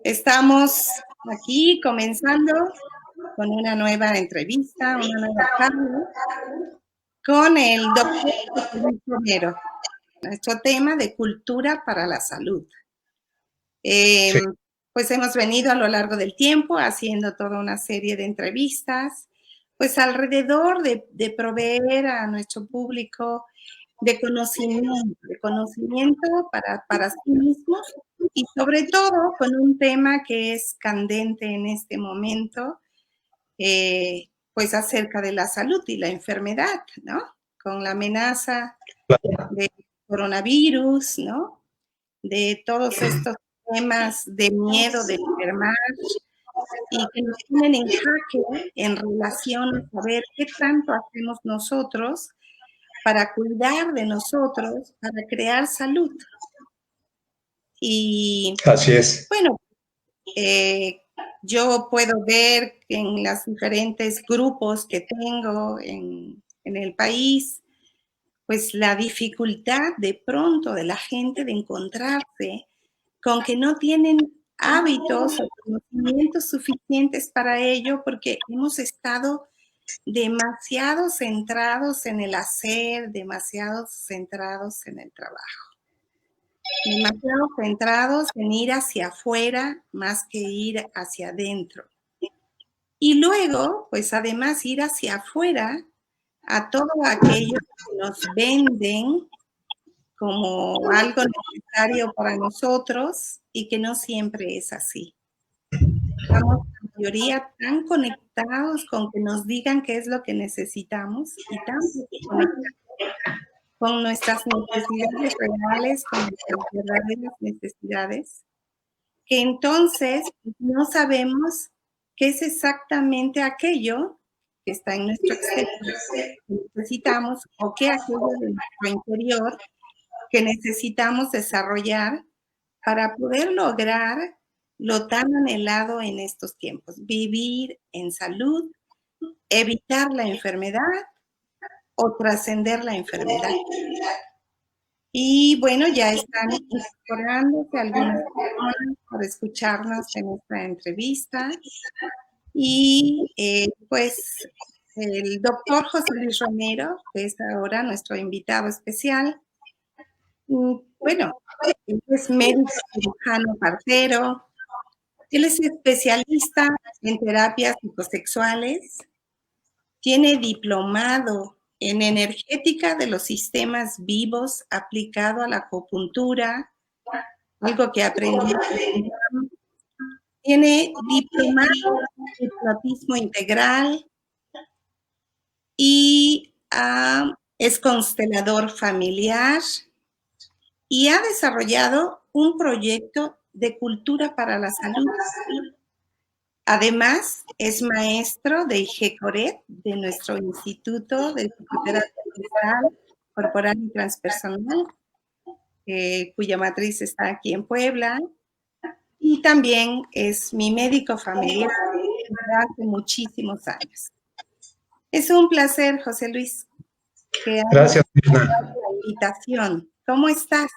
Estamos aquí comenzando con una nueva entrevista, una nueva charla con el doctor José Luis Romero, nuestro tema de cultura para la salud. Sí. Pues hemos venido a lo largo del tiempo haciendo toda una serie de entrevistas, pues alrededor de proveer a nuestro público de conocimiento para sí mismos y sobre todo con un tema que es candente en este momento, pues acerca de la salud y la enfermedad, ¿no? Con la amenaza del coronavirus, ¿no? De todos estos temas de miedo de enfermar y que nos ponen en jaque en relación a saber qué tanto hacemos nosotros para cuidar de nosotros, para crear salud. Y Así es. bueno, yo puedo ver en los diferentes grupos que tengo en el país, pues la dificultad de pronto de la gente de encontrarse con que no tienen hábitos o conocimientos suficientes para ello porque hemos estado demasiado centrados en el hacer, demasiado centrados en el trabajo, demasiado centrados en ir hacia afuera más que ir hacia adentro. Y luego, pues además ir hacia afuera a todo aquello que nos venden como algo necesario para nosotros y que no siempre es así. Estamos la mayoría tan conectados con que nos digan qué es lo que necesitamos y tan conectados con nuestras necesidades reales, con nuestras verdaderas necesidades, que entonces no sabemos qué es exactamente aquello que está en nuestro exterior que necesitamos o qué aquello de nuestro interior que necesitamos desarrollar para poder lograr lo tan anhelado en estos tiempos, vivir en salud, evitar la enfermedad o trascender la enfermedad. Y bueno, ya están incorporándose algunas personas para escucharnos en esta entrevista. Y pues el doctor José Luis Romero, que es ahora nuestro invitado especial, bueno, él es médico cirujano partero, él es especialista en terapias psicosexuales, tiene diplomado en energética de los sistemas vivos aplicado a la acupuntura, algo que aprendí. Tiene diplomado en hipnotismo integral y es constelador familiar y ha desarrollado un proyecto de cultura para la salud. Además, es maestro de IGECORET, de nuestro Instituto de Psicoterapia Gestal, Corporal y Transpersonal, cuya matriz está aquí en Puebla. Y también es mi médico familiar desde hace muchísimos años. Es un placer, José Luis, que hayas Gracias, Mirna. aceptado la invitación. ¿Cómo estás?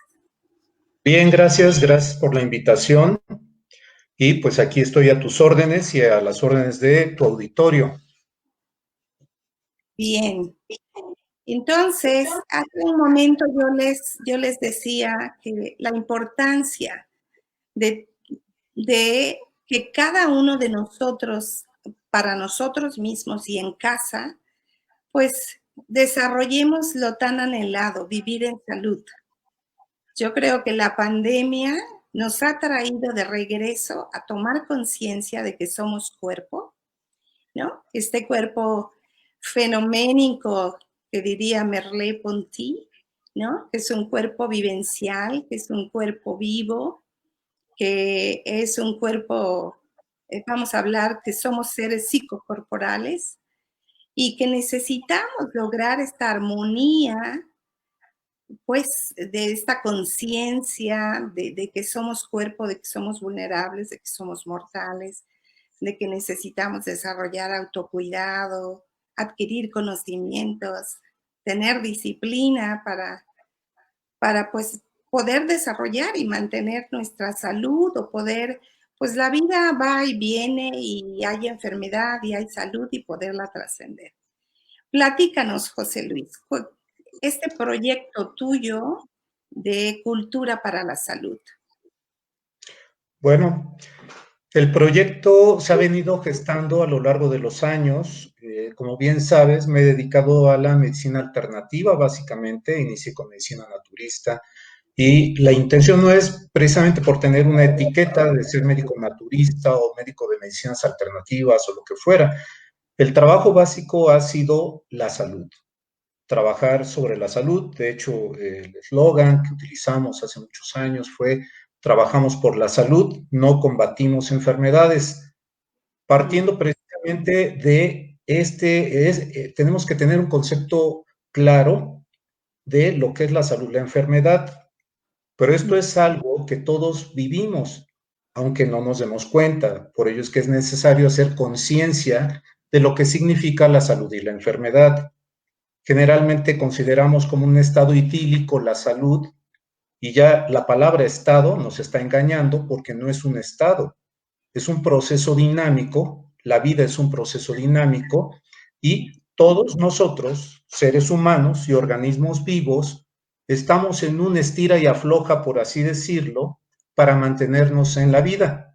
Bien, gracias por la invitación. Y pues aquí estoy a tus órdenes y a las órdenes de tu auditorio. Bien. Entonces, hace un momento yo les decía que la importancia de que cada uno de nosotros, para nosotros mismos y en casa, pues desarrollemos lo tan anhelado, vivir en salud. Yo creo que la pandemia nos ha traído de regreso a tomar conciencia de que somos cuerpo, ¿no? Este cuerpo fenoménico que diría Merleau-Ponty, ¿no? Que es un cuerpo vivencial, que es un cuerpo vivo, que es un cuerpo, vamos a hablar que somos seres psicocorporales y que necesitamos lograr esta armonía, pues, de esta conciencia de que somos cuerpo, de que somos vulnerables, de que somos mortales, de que necesitamos desarrollar autocuidado, adquirir conocimientos, tener disciplina para pues poder desarrollar y mantener nuestra salud o poder pues la vida va y viene y hay enfermedad y hay salud y poderla trascender. Platícanos, José Luis, este proyecto tuyo de cultura para la salud. Bueno, el proyecto se ha venido gestando a lo largo de los años. Como bien sabes, me he dedicado a la medicina alternativa, básicamente. Inicié con medicina naturista y la intención no es precisamente por tener una etiqueta de ser médico naturista o médico de medicinas alternativas o lo que fuera. El trabajo básico ha sido la salud, trabajar sobre la salud. De hecho, el eslogan que utilizamos hace muchos años fue: trabajamos por la salud, no combatimos enfermedades. Partiendo precisamente de tenemos que tener un concepto claro de lo que es la salud, la enfermedad, pero esto es algo que todos vivimos, aunque no nos demos cuenta. Por ello es que es necesario hacer conciencia de lo que significa la salud y la enfermedad. Generalmente consideramos como un estado idílico la salud, y ya la palabra estado nos está engañando porque no es un estado, es un proceso dinámico. La vida es un proceso dinámico y todos nosotros, seres humanos y organismos vivos, estamos en un estira y afloja, por así decirlo, para mantenernos en la vida.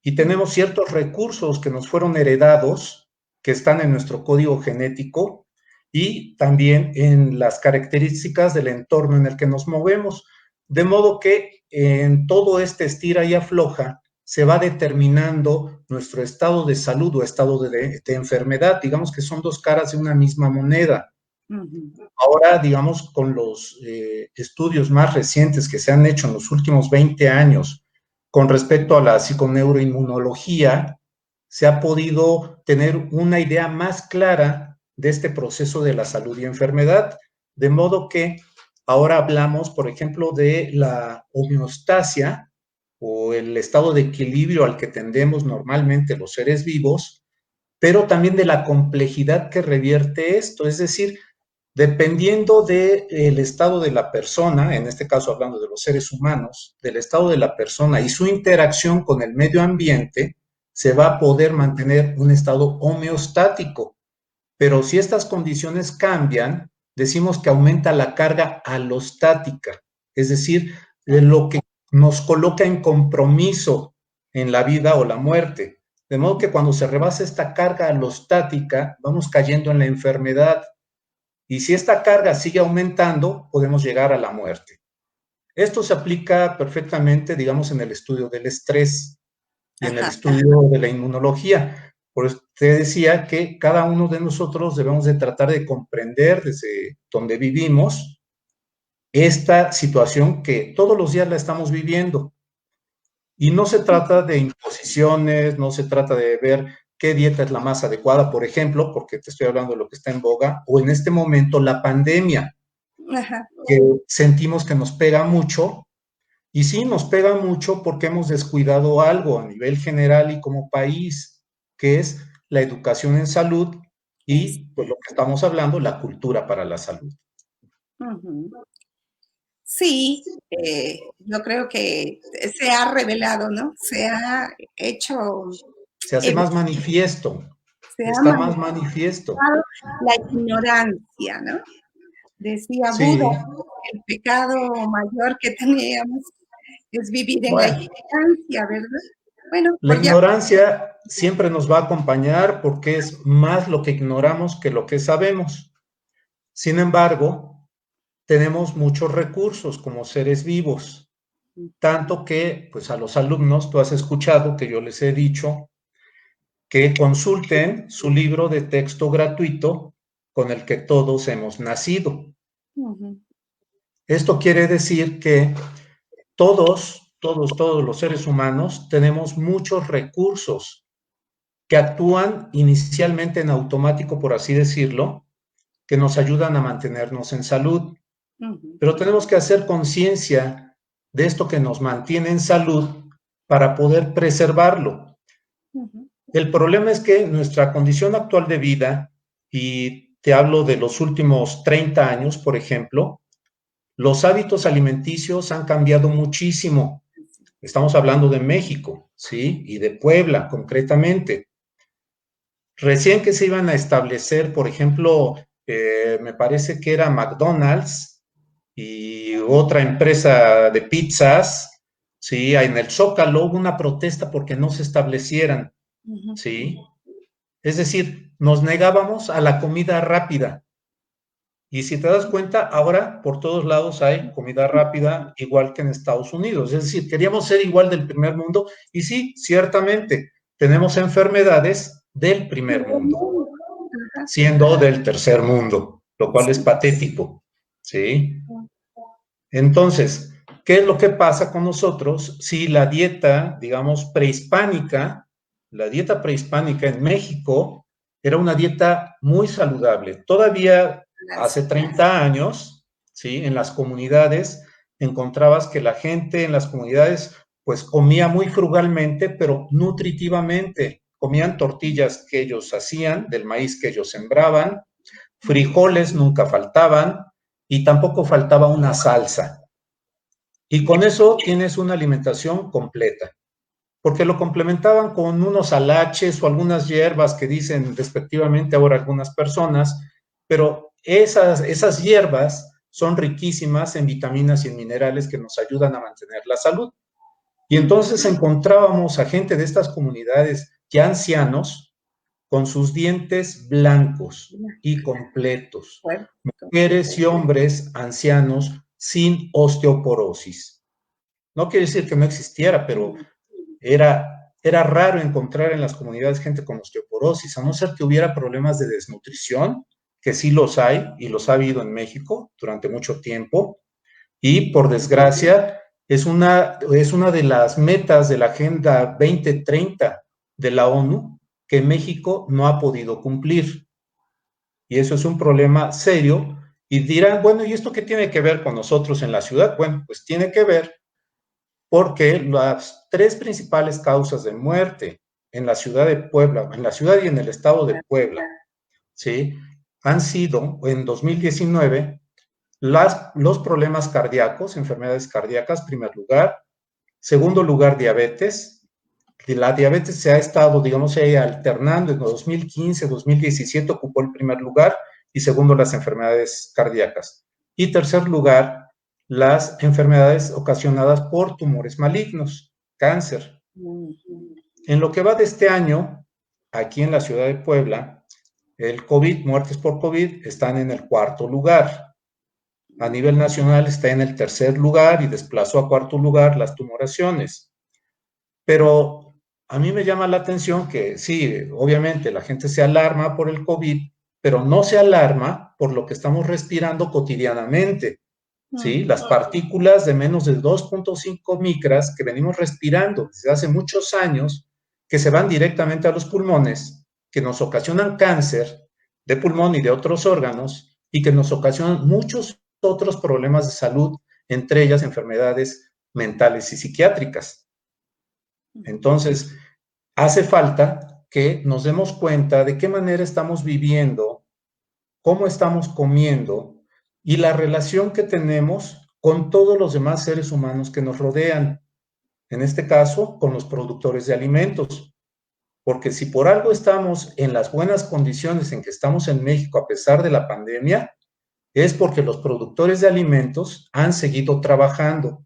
Y tenemos ciertos recursos que nos fueron heredados, que están en nuestro código genético y también en las características del entorno en el que nos movemos. De modo que en todo este estira y afloja se va determinando nuestro estado de salud o estado de enfermedad. Digamos que son dos caras de una misma moneda. Ahora, digamos, con los estudios más recientes que se han hecho en los últimos 20 años con respecto a la psiconeuroinmunología, se ha podido tener una idea más clara de este proceso de la salud y enfermedad, de modo que ahora hablamos, por ejemplo, de la homeostasia o el estado de equilibrio al que tendemos normalmente los seres vivos, pero también de la complejidad que revierte esto, es decir, dependiendo del estado de la persona, en este caso hablando de los seres humanos, del estado de la persona y su interacción con el medio ambiente, se va a poder mantener un estado homeostático. Pero si estas condiciones cambian, decimos que aumenta la carga alostática, es decir, lo que nos coloca en compromiso en la vida o la muerte. De modo que cuando se rebasa esta carga alostática, vamos cayendo en la enfermedad. Y si esta carga sigue aumentando, podemos llegar a la muerte. Esto se aplica perfectamente, digamos, en el estudio del estrés y en el estudio de la inmunología. Por eso te decía que cada uno de nosotros debemos de tratar de comprender desde donde vivimos esta situación que todos los días la estamos viviendo. Y no se trata de imposiciones, no se trata de ver qué dieta es la más adecuada, por ejemplo, porque te estoy hablando de lo que está en boga, o en este momento la pandemia, que sentimos que nos pega mucho, y sí, nos pega mucho porque hemos descuidado algo a nivel general y como país, que es la educación en salud y, pues, lo que estamos hablando, la cultura para la salud. Sí, yo creo que se ha revelado, ¿no? Se ha hecho... Se hace más manifiesto, está más manifiesto. La ignorancia, ¿no? Decía Sí. Buda, el pecado mayor que teníamos es vivir en la ignorancia, ¿verdad? Bueno, la pues ya. ignorancia siempre nos va a acompañar porque es más lo que ignoramos que lo que sabemos. Sin embargo, tenemos muchos recursos como seres vivos, tanto que, pues, a los alumnos, tú has escuchado que yo les he dicho que consulten su libro de texto gratuito con el que todos hemos nacido. Esto quiere decir que todos los seres humanos tenemos muchos recursos que actúan inicialmente en automático, por así decirlo, que nos ayudan a mantenernos en salud. Pero tenemos que hacer conciencia de esto que nos mantiene en salud para poder preservarlo. El problema es que nuestra condición actual de vida, y te hablo de los últimos 30 años, por ejemplo, los hábitos alimenticios han cambiado muchísimo. Estamos hablando de México, ¿sí? Y de Puebla, concretamente. Recién que se iban a establecer, por ejemplo, me parece que era McDonald's y otra empresa de pizzas, ¿sí? En el Zócalo hubo una protesta porque no se establecieran, ¿sí? Es decir, nos negábamos a la comida rápida. Y si te das cuenta, ahora por todos lados hay comida rápida, igual que en Estados Unidos. Es decir, queríamos ser igual del primer mundo y sí, ciertamente, tenemos enfermedades del primer mundo, siendo del tercer mundo, lo cual es patético, ¿sí? Entonces, ¿qué es lo que pasa con nosotros si la dieta, digamos, prehispánica, la dieta prehispánica en México era una dieta muy saludable? Todavía hace 30 años, ¿sí? En las comunidades encontrabas que la gente en las comunidades pues comía muy frugalmente, pero nutritivamente. Comían tortillas que ellos hacían, del maíz que ellos sembraban, frijoles nunca faltaban y tampoco faltaba una salsa. Y con eso tienes una alimentación completa, porque lo complementaban con unos alaches o algunas hierbas que dicen respectivamente ahora algunas personas, pero esas hierbas son riquísimas en vitaminas y en minerales que nos ayudan a mantener la salud. Y entonces encontrábamos a gente de estas comunidades ya ancianos con sus dientes blancos y completos, mujeres y hombres ancianos sin osteoporosis. No quiere decir que no existiera, pero era raro encontrar en las comunidades gente con osteoporosis, a no ser que hubiera problemas de desnutrición, que sí los hay y los ha habido en México durante mucho tiempo, y por desgracia es una de las metas de la Agenda 2030 de la ONU que México no ha podido cumplir. Y eso es un problema serio. Y dirán, bueno, ¿y esto qué tiene que ver con nosotros en la ciudad? Bueno, pues tiene que ver porque las tres principales causas de muerte en la ciudad de Puebla, en la ciudad y en el estado de Puebla, ¿sí? Han sido en 2019 los problemas cardíacos, enfermedades cardíacas, primer lugar. Segundo lugar, diabetes. La diabetes se ha estado, digamos, alternando. En 2015, 2017 ocupó el primer lugar y segundo, las enfermedades cardíacas. Y tercer lugar, las enfermedades ocasionadas por tumores malignos, cáncer. En lo que va de este año, aquí en la ciudad de Puebla, el COVID, muertes por COVID, están en el cuarto lugar. A nivel nacional está en el tercer lugar y desplazó a cuarto lugar las tumoraciones. Pero a mí me llama la atención que sí, obviamente la gente se alarma por el COVID, pero no se alarma por lo que estamos respirando cotidianamente, ¿sí? Las partículas de menos de 2.5 micras que venimos respirando desde hace muchos años, que se van directamente a los pulmones, que nos ocasionan cáncer de pulmón y de otros órganos, y que nos ocasionan muchos otros problemas de salud, entre ellas enfermedades mentales y psiquiátricas. Entonces, hace falta que nos demos cuenta de qué manera estamos viviendo, cómo estamos comiendo y la relación que tenemos con todos los demás seres humanos que nos rodean. En este caso, con los productores de alimentos. Porque si por algo estamos en las buenas condiciones en que estamos en México a pesar de la pandemia, es porque los productores de alimentos han seguido trabajando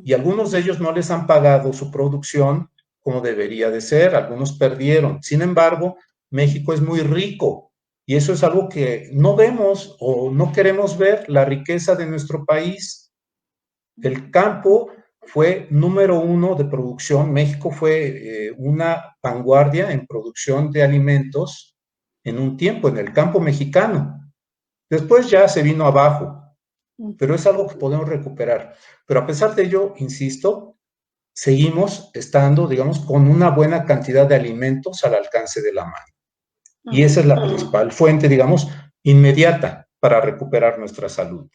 y algunos de ellos no les han pagado su producción como debería de ser, algunos perdieron. Sin embargo, México es muy rico y eso es algo que no vemos o no queremos ver, la riqueza de nuestro país. El campo fue número uno de producción, México fue una vanguardia en producción de alimentos en un tiempo, en el campo mexicano. Después ya se vino abajo, pero es algo que podemos recuperar. Pero a pesar de ello, insisto, seguimos estando, digamos, con una buena cantidad de alimentos al alcance de la mano. Y esa es la principal fuente, digamos, inmediata para recuperar nuestra salud.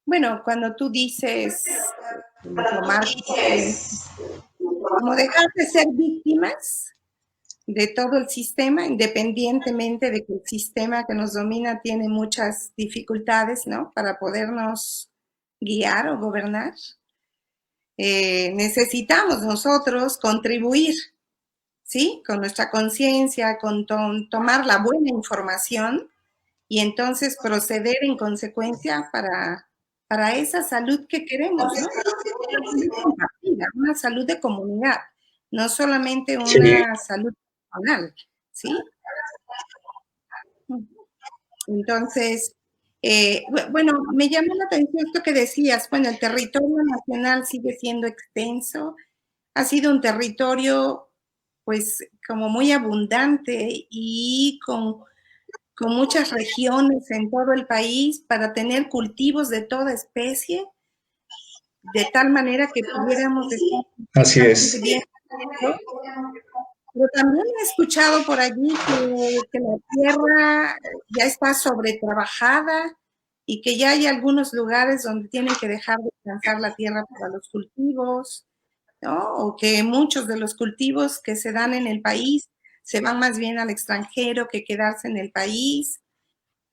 Bueno, cuando tú dices tomar como dejar de ser víctimas de todo el sistema, independientemente de que el sistema que nos domina tiene muchas dificultades, ¿no? Para podernos guiar o gobernar. necesitamos nosotros contribuir, ¿sí? Con nuestra conciencia, con tomar la buena información y entonces proceder en consecuencia para esa salud que queremos, ¿no? Una salud compartida, una salud de comunidad, no solamente Sí, una salud personal, ¿sí? Entonces, bueno, me llamó la atención esto que decías, bueno, el territorio nacional sigue siendo extenso, ha sido un territorio pues como muy abundante y con muchas regiones en todo el país para tener cultivos de toda especie, de tal manera que pudiéramos estar así perfectamente es. bien. Pero también he escuchado por allí que la tierra ya está sobretrabajada y que ya hay algunos lugares donde tienen que dejar descansar la tierra para los cultivos, ¿no? O que muchos de los cultivos que se dan en el país se van más bien al extranjero que quedarse en el país,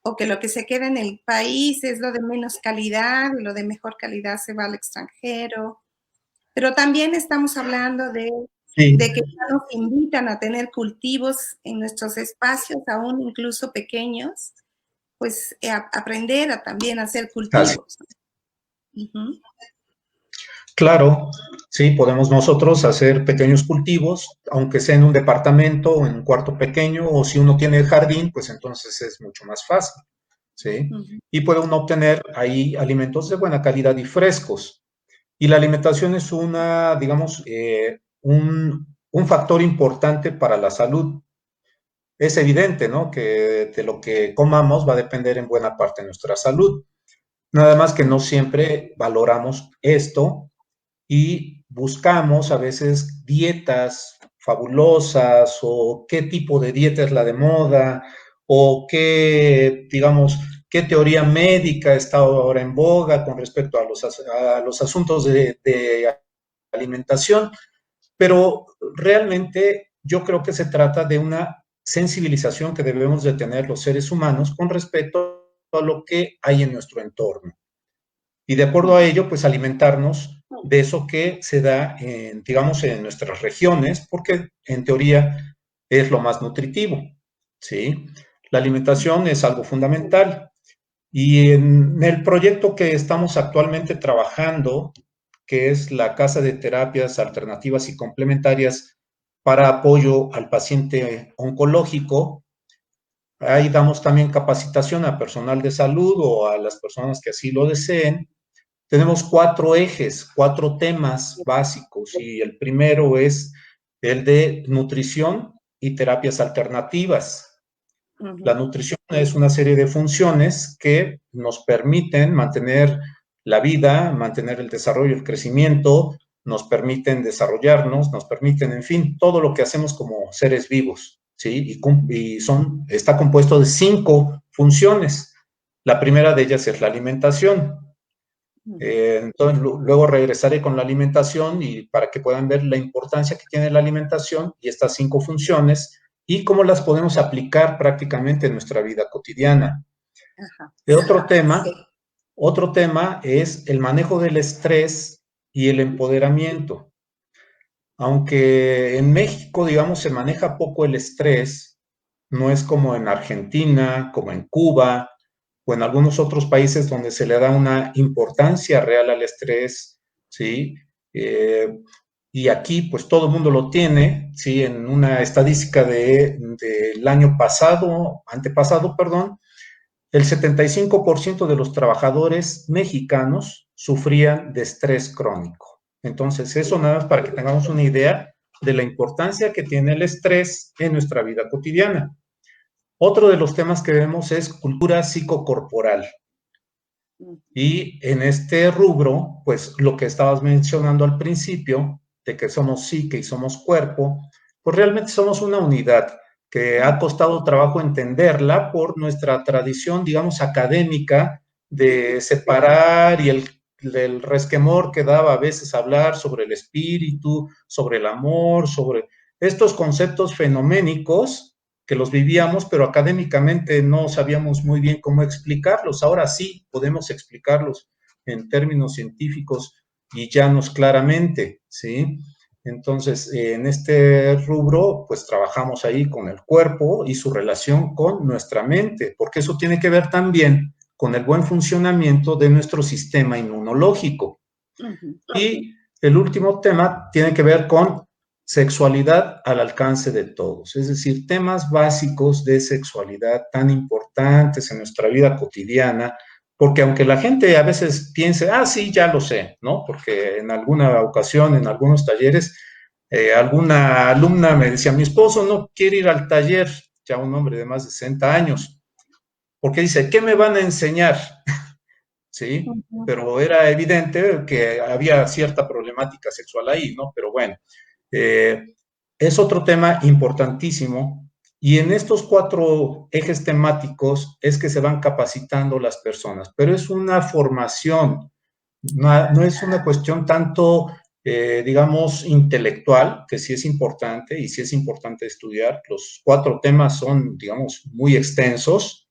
o que lo que se queda en el país es lo de menos calidad y lo de mejor calidad se va al extranjero. Pero también estamos hablando Sí, de que ya nos invitan a tener cultivos en nuestros espacios, aún incluso pequeños, pues aprender a también hacer así. cultivos. Uh-huh. Claro, sí, podemos nosotros hacer pequeños cultivos, aunque sea en un departamento o en un cuarto pequeño, o si uno tiene jardín, pues entonces es mucho más fácil, ¿sí? Uh-huh. Y puede uno obtener ahí alimentos de buena calidad y frescos. Y la alimentación es una, digamos, un factor importante para la salud. Es evidente, ¿no? Que de lo que comamos va a depender en buena parte de nuestra salud. Nada más que no siempre valoramos esto y buscamos a veces dietas fabulosas o qué tipo de dieta es la de moda o qué, digamos, qué teoría médica está ahora en boga con respecto a los asuntos de alimentación, pero realmente yo creo que se trata de una sensibilización que debemos de tener los seres humanos con respecto a lo que hay en nuestro entorno y de acuerdo a ello, pues alimentarnos de eso que se da, en, digamos, en nuestras regiones, porque en teoría es lo más nutritivo, ¿sí? La alimentación es algo fundamental. Y en el proyecto que estamos actualmente trabajando, que es la Casa de Terapias Alternativas y Complementarias para apoyo al paciente oncológico, ahí damos también capacitación a personal de salud o a las personas que así lo deseen. Tenemos 4 ejes, 4 temas básicos y el primero es el de nutrición y terapias alternativas. La Uh-huh. nutrición es una serie de funciones que nos permiten mantener la vida, mantener el desarrollo, el crecimiento, nos permiten desarrollarnos, nos permiten, en fin, todo lo que hacemos como seres vivos, ¿sí? Y está compuesto de 5 funciones. La primera de ellas es la alimentación. Entonces, luego regresaré con la alimentación y para que puedan ver la importancia que tiene la alimentación y estas 5 funciones y cómo las podemos aplicar prácticamente en nuestra vida cotidiana. Ajá. Otro tema es el manejo del estrés y el empoderamiento. Aunque en México, digamos, se maneja poco el estrés, no es como en Argentina, como en Cuba o en algunos otros países donde se le da una importancia real al estrés, ¿sí? Y aquí, pues todo el mundo lo tiene, ¿sí? En una estadística del año pasado, antepasado, perdón, el 75% de los trabajadores mexicanos sufrían de estrés crónico. Entonces, eso nada más para que tengamos una idea de la importancia que tiene el estrés en nuestra vida cotidiana. Otro de los temas que vemos es cultura psicocorporal. Y en este rubro, pues lo que estabas mencionando al principio, de que somos psique y somos cuerpo, pues realmente somos una unidad que ha costado trabajo entenderla por nuestra tradición, digamos, académica de separar y el resquemor que daba a veces hablar sobre el espíritu, sobre el amor, sobre estos conceptos fenoménicos que los vivíamos, pero académicamente no sabíamos muy bien cómo explicarlos. Ahora sí podemos explicarlos en términos científicos y llanos claramente, ¿sí? Entonces, en este rubro, pues trabajamos ahí con el cuerpo y su relación con nuestra mente, porque eso tiene que ver también con el buen funcionamiento de nuestro sistema inmunológico. Y el último tema tiene que ver con sexualidad al alcance de todos, es decir, temas básicos de sexualidad tan importantes en nuestra vida cotidiana, porque aunque la gente a veces piense, ah, sí, ya lo sé, ¿no? Porque en alguna ocasión, en algunos talleres, alguna alumna me decía, mi esposo no quiere ir al taller, ya un hombre de más de 60 años, porque dice, ¿qué me van a enseñar? ¿Sí? Pero era evidente que había cierta problemática sexual ahí, ¿no? Pero bueno, es otro tema importantísimo y en estos 4 ejes temáticos es que se van capacitando las personas, pero es una formación, no es una cuestión tanto, digamos, intelectual, que sí es importante y sí es importante estudiar. Los 4 temas son, digamos, muy extensos,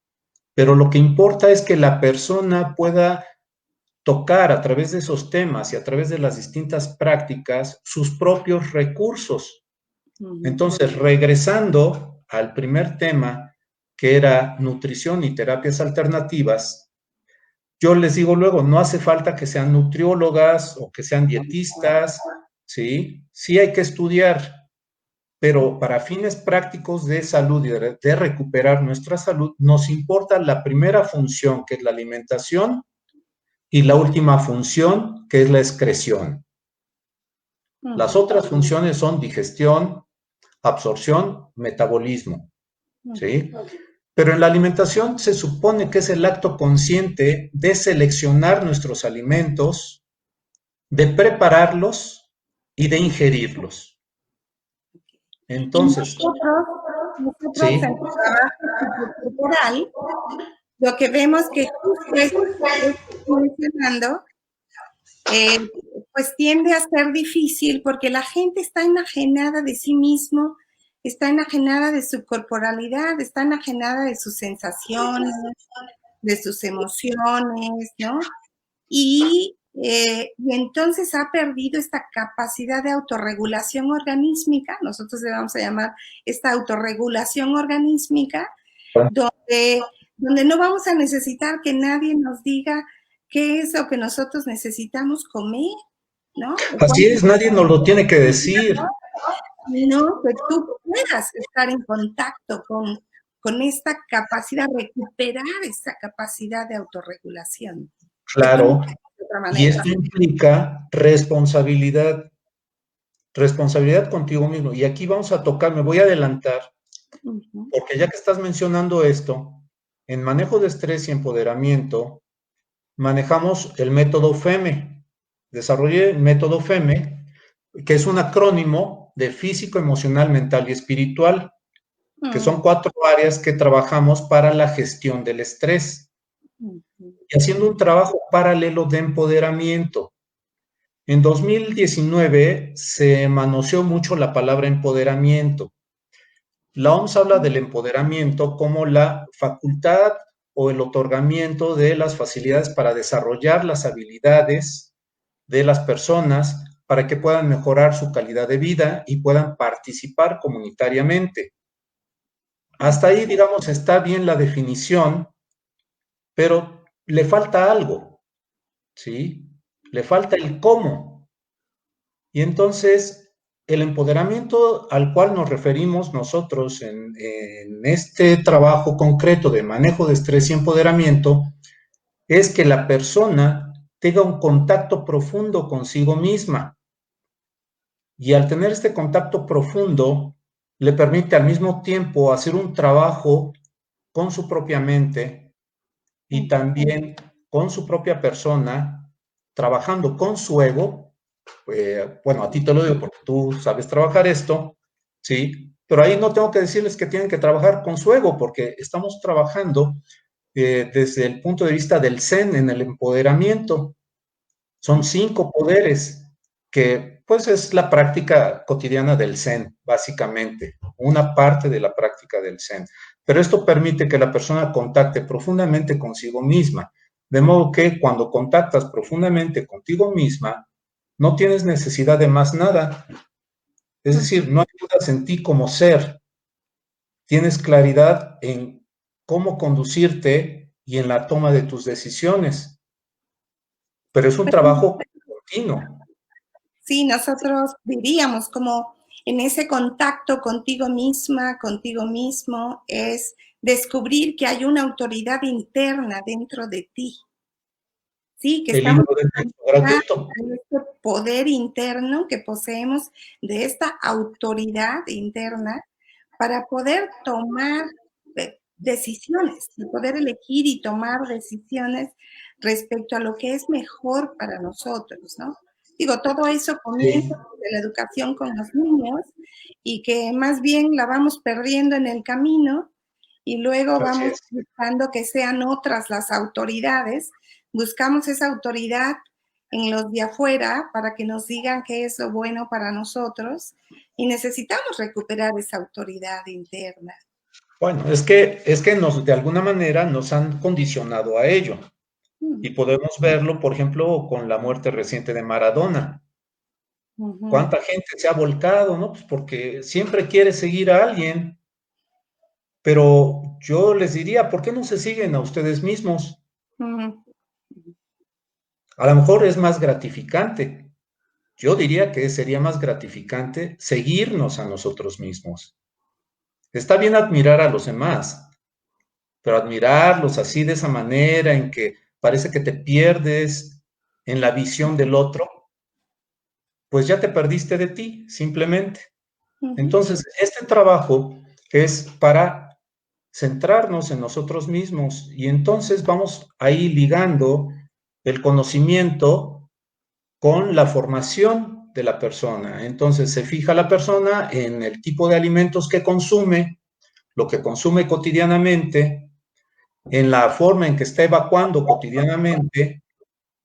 pero lo que importa es que la persona pueda tocar a través de esos temas y a través de las distintas prácticas sus propios recursos. Entonces, regresando al primer tema, que era nutrición y terapias alternativas, yo les digo luego, no hace falta que sean nutriólogas o que sean dietistas, ¿sí? Sí hay que estudiar, pero para fines prácticos de salud y de recuperar nuestra salud, nos importa la primera función, que es la alimentación, y la última función, que es la excreción. Las otras funciones son digestión, absorción, metabolismo, ¿sí? Pero en la alimentación se supone que es el acto consciente de seleccionar nuestros alimentos, de prepararlos y de ingerirlos. Y Entonces, nosotros ¿sí? en el trabajo corporal, lo que vemos que justo esto que estoy mencionando, pues tiende a ser difícil porque la gente está enajenada de sí mismo, está enajenada de su corporalidad, está enajenada de sus sensaciones, de sus emociones, ¿no? Y entonces ha perdido esta capacidad de autorregulación organísmica, nosotros le vamos a llamar esta autorregulación organísmica, donde no vamos a necesitar que nadie nos diga qué es lo que nosotros necesitamos comer, ¿no? Así es, nadie nos lo tiene que decir. No, que tú puedas estar en contacto con esta capacidad, recuperar esa capacidad de autorregulación. Claro, De otra y manera. esto implica responsabilidad, responsabilidad contigo mismo. Y aquí vamos a tocar, me voy a adelantar, porque ya que estás mencionando esto, en manejo de estrés y empoderamiento, manejamos el método FEME. Desarrollé el método FEME, que es un acrónimo de físico, emocional, mental y espiritual, que son 4 áreas que trabajamos para la gestión del estrés y haciendo un trabajo paralelo de empoderamiento. En 2019 se manoseó mucho la palabra empoderamiento. La OMS habla del empoderamiento como la facultad o el otorgamiento de las facilidades para desarrollar las habilidades de las personas para que puedan mejorar su calidad de vida y puedan participar comunitariamente. Hasta ahí, digamos, está bien la definición, pero le falta algo, ¿sí? Le falta el cómo. Y entonces, el empoderamiento al cual nos referimos nosotros en este trabajo concreto de manejo de estrés y empoderamiento es que la persona tenga un contacto profundo consigo misma. Y al tener este contacto profundo, le permite al mismo tiempo hacer un trabajo con su propia mente y también con su propia persona, trabajando con su ego. Bueno, a ti te lo digo porque tú sabes trabajar esto, ¿sí? Pero ahí no tengo que decirles que tienen que trabajar con su ego porque estamos trabajando desde el punto de vista del Zen en el empoderamiento. Son 5 poderes que pues es la práctica cotidiana del Zen, básicamente, una parte de la práctica del Zen. Pero esto permite que la persona contacte profundamente consigo misma, de modo que cuando contactas profundamente contigo misma, no tienes necesidad de más nada. Es decir, no hay dudas en ti como ser. Tienes claridad en cómo conducirte y en la toma de tus decisiones. Pero es un trabajo continuo. Sí, nosotros diríamos como en ese contacto contigo misma, contigo mismo, es descubrir que hay una autoridad interna dentro de ti. Sí, que El estamos libro de texto gratuito. en este poder interno que poseemos de esta autoridad interna para poder tomar decisiones, y poder elegir y tomar decisiones respecto a lo que es mejor para nosotros, ¿no? Digo, todo eso comienza Sí, desde la educación con los niños y que más bien la vamos perdiendo en el camino y luego así vamos es. buscando que sean otras las autoridades, buscamos esa autoridad en los de afuera para que nos digan qué es lo bueno para nosotros y necesitamos recuperar esa autoridad interna. Bueno, es que de alguna manera nos han condicionado a ello. Y podemos verlo, por ejemplo, con la muerte reciente de Maradona. Ujú, ¿Cuánta gente se ha volcado, no? Pues porque siempre quiere seguir a alguien, pero yo les diría, ¿por qué no se siguen a ustedes mismos? ujú, A lo mejor es más gratificante. Yo diría que sería más gratificante seguirnos a nosotros mismos. Está bien admirar a los demás, pero admirarlos así de esa manera en que parece que te pierdes en la visión del otro, pues ya te perdiste de ti, simplemente. ujú, Entonces, este trabajo es para centrarnos en nosotros mismos y entonces vamos ahí ligando el conocimiento con la formación de la persona. Entonces, se fija la persona en el tipo de alimentos que consume, lo que consume cotidianamente, en la forma en que está evacuando cotidianamente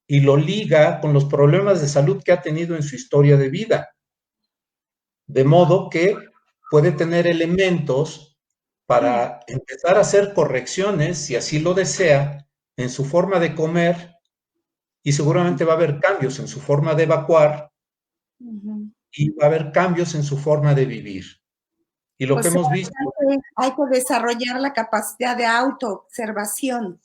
y lo liga con los problemas de salud que ha tenido en su historia de vida. De modo que puede tener elementos para empezar a hacer correcciones, si así lo desea, en su forma de comer y seguramente va a haber cambios en su forma de evacuar ujú. y va a haber cambios en su forma de vivir. Y lo O que sea, hemos visto hay que desarrollar la capacidad de autoobservación,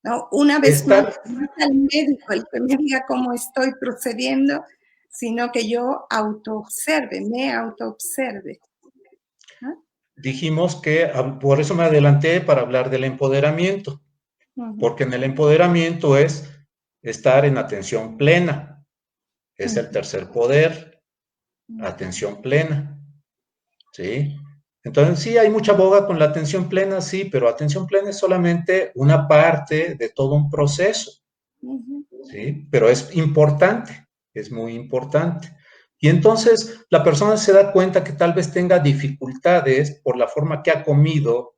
¿no? Una es vez más, estar, no es al médico el que me diga cómo estoy procediendo, sino que yo autoobserve, me autoobserve, ¿no? dijimos que, por eso me adelanté para hablar del empoderamiento, Ujú, porque en el empoderamiento es estar en atención plena, es el ujú, tercer poder, ujú, atención plena. ¿Sí? Entonces, sí, hay mucha boga con la atención plena, sí, pero atención plena es solamente una parte de todo un proceso, ujú, ¿sí? Pero es importante, es muy importante. Y entonces la persona se da cuenta que tal vez tenga dificultades por la forma que ha comido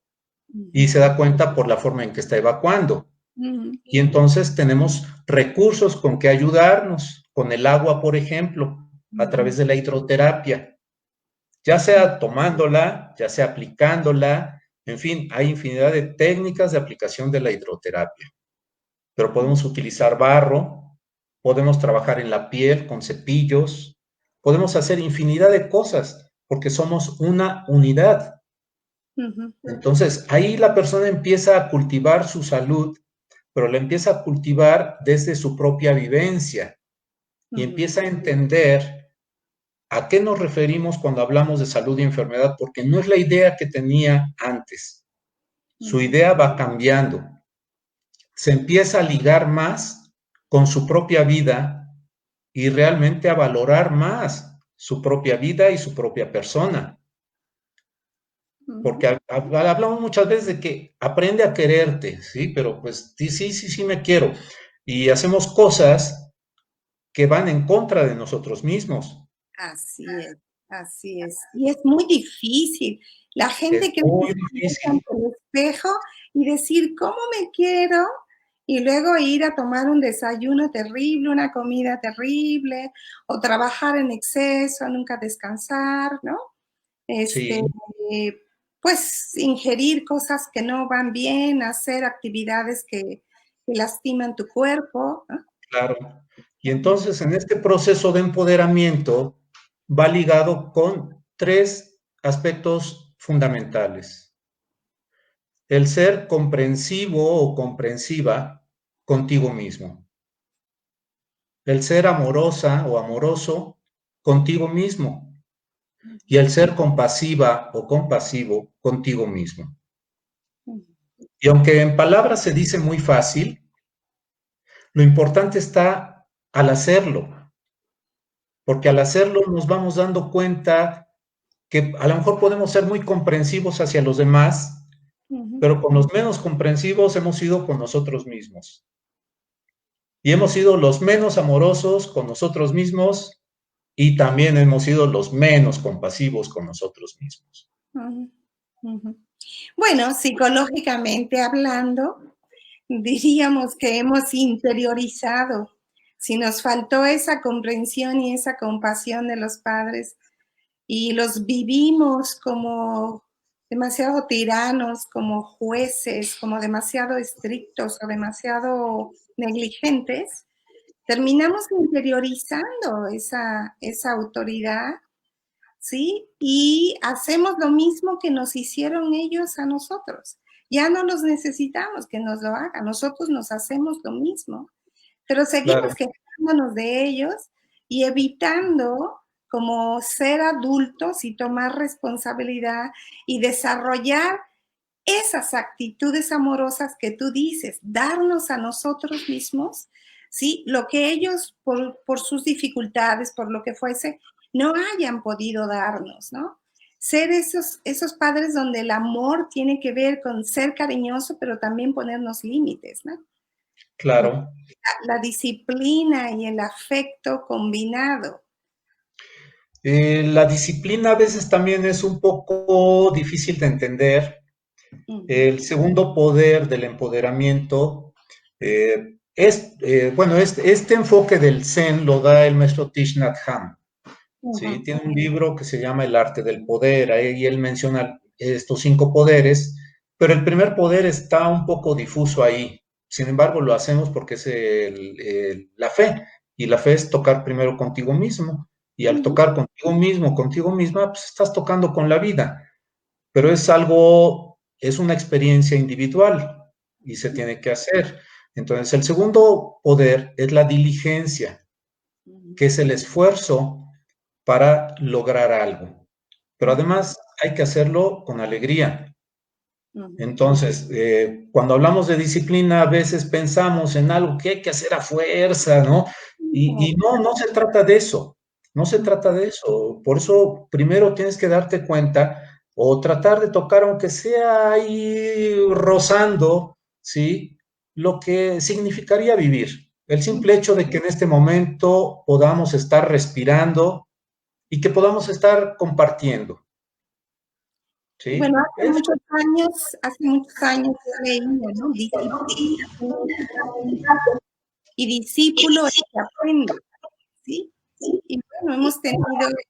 y se ujú, da cuenta por la forma en que está evacuando. ujú, Y entonces tenemos recursos con que ayudarnos, con el agua, por ejemplo, a ujú, través de la hidroterapia, ya sea tomándola, ya sea aplicándola, en fin, hay infinidad de técnicas de aplicación de la hidroterapia, pero podemos utilizar barro, podemos trabajar en la piel con cepillos, podemos hacer infinidad de cosas porque somos una unidad. ujú, Entonces, ahí la persona empieza a cultivar su salud, pero la empieza a cultivar desde su propia vivencia y ujú, empieza a entender ¿a qué nos referimos cuando hablamos de salud y enfermedad? Porque no es la idea que tenía antes. Su ujú, idea va cambiando. Se empieza a ligar más con su propia vida y realmente a valorar más su propia vida y su propia persona. ujú. Porque hablamos muchas veces de que aprende a quererte, ¿sí? Pero pues sí, sí, sí, sí me quiero. Y hacemos cosas que van en contra de nosotros mismos. Así es, así es. Y es muy difícil. La Es gente cree que muy se ponerse difícil. ante el espejo y decir, ¿cómo me quiero? Y luego ir a tomar un desayuno terrible, una comida terrible, o trabajar en exceso, nunca descansar, ¿no? Este, Sí, pues ingerir cosas que no van bien, hacer actividades que lastiman tu cuerpo, ¿no? claro. Y entonces en este proceso de empoderamiento va ligado con 3 aspectos fundamentales. El ser comprensivo o comprensiva contigo mismo. El ser amorosa o amoroso contigo mismo. Y el ser compasiva o compasivo contigo mismo. Y aunque en palabras se dice muy fácil, lo importante está al hacerlo, porque al hacerlo nos vamos dando cuenta que a lo mejor podemos ser muy comprensivos hacia los demás, pero con los menos comprensivos hemos sido con nosotros mismos. Y hemos sido los menos amorosos con nosotros mismos y también hemos sido los menos compasivos con nosotros mismos. Bueno, psicológicamente hablando, diríamos que hemos interiorizado. Si nos faltó esa comprensión y esa compasión de los padres y los vivimos como demasiado tiranos, como jueces, como demasiado estrictos o demasiado negligentes, terminamos interiorizando esa autoridad, ¿sí? Y hacemos lo mismo que nos hicieron ellos a nosotros. Ya no los necesitamos que nos lo hagan, nosotros nos hacemos lo mismo, pero seguimos quejándonos de ellos y evitando como ser adultos y tomar responsabilidad y desarrollar esas actitudes amorosas que tú dices, darnos a nosotros mismos, ¿sí? Lo que ellos, por sus dificultades, por lo que fuese, no hayan podido darnos, ¿no? Ser esos padres donde el amor tiene que ver con ser cariñoso, pero también ponernos límites, ¿no? Claro. La disciplina y el afecto combinado. La disciplina a veces también es un poco difícil de entender. El segundo poder del empoderamiento bueno, este enfoque del Zen lo da el maestro Thich Nhat Hanh. ¿Sí? Tiene un libro que se llama El arte del poder, ahí él menciona estos 5 poderes, pero el primer poder está un poco difuso ahí. Sin embargo, lo hacemos porque es la fe, y la fe es tocar primero contigo mismo, y al tocar contigo mismo, contigo misma, pues estás tocando con la vida, pero es una experiencia individual y se tiene que hacer. Entonces, el segundo poder es la diligencia, que es el esfuerzo para lograr algo. Pero además hay que hacerlo con alegría. Entonces, cuando hablamos de disciplina, a veces pensamos en algo que hay que hacer a fuerza, ¿no? Y no se trata de eso, no se trata de eso. Por eso, primero tienes que darte cuenta o tratar de tocar, aunque sea ahí rozando, ¿sí? Lo que significaría vivir. El simple hecho de que en este momento podamos estar respirando y que podamos estar compartiendo. ¿Sí? Bueno, hace muchos años yo leía, ¿no? Disciplina y discípulo es que aprende, ¿sí? Y bueno, hemos tenido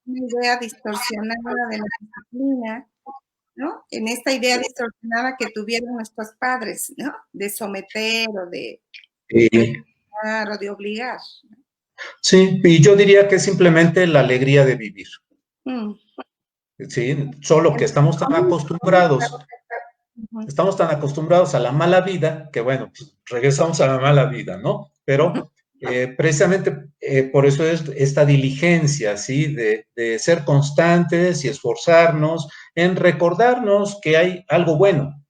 una idea distorsionada de la disciplina, ¿no? En esta idea distorsionada que tuvieron nuestros padres, ¿no? De someter o de o de obligar. Sí, y yo diría que es simplemente la alegría de vivir. Sí, solo que estamos tan acostumbrados a la mala vida, que bueno, pues regresamos a la mala vida, ¿no? Pero precisamente por eso es esta diligencia, ¿sí? De ser constantes y esforzarnos en recordarnos que hay algo bueno,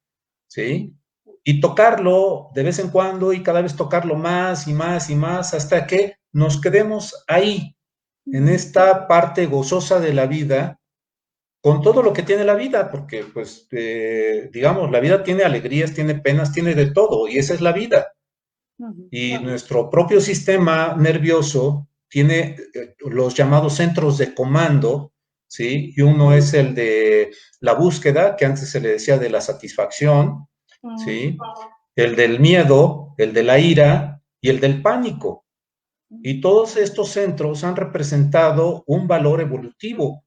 ¿sí? Y tocarlo de vez en cuando y cada vez tocarlo más y más y más hasta que nos quedemos ahí, en esta parte gozosa de la vida, con todo lo que tiene la vida, porque pues digamos, la vida tiene alegrías, tiene penas, tiene de todo, y esa es la vida. Y nuestro propio sistema nervioso tiene los llamados centros de comando, ¿sí? Y uno es el de la búsqueda, que antes se le decía de la satisfacción, ¿sí? El del miedo, el de la ira y el del pánico. Y todos estos centros han representado un valor evolutivo.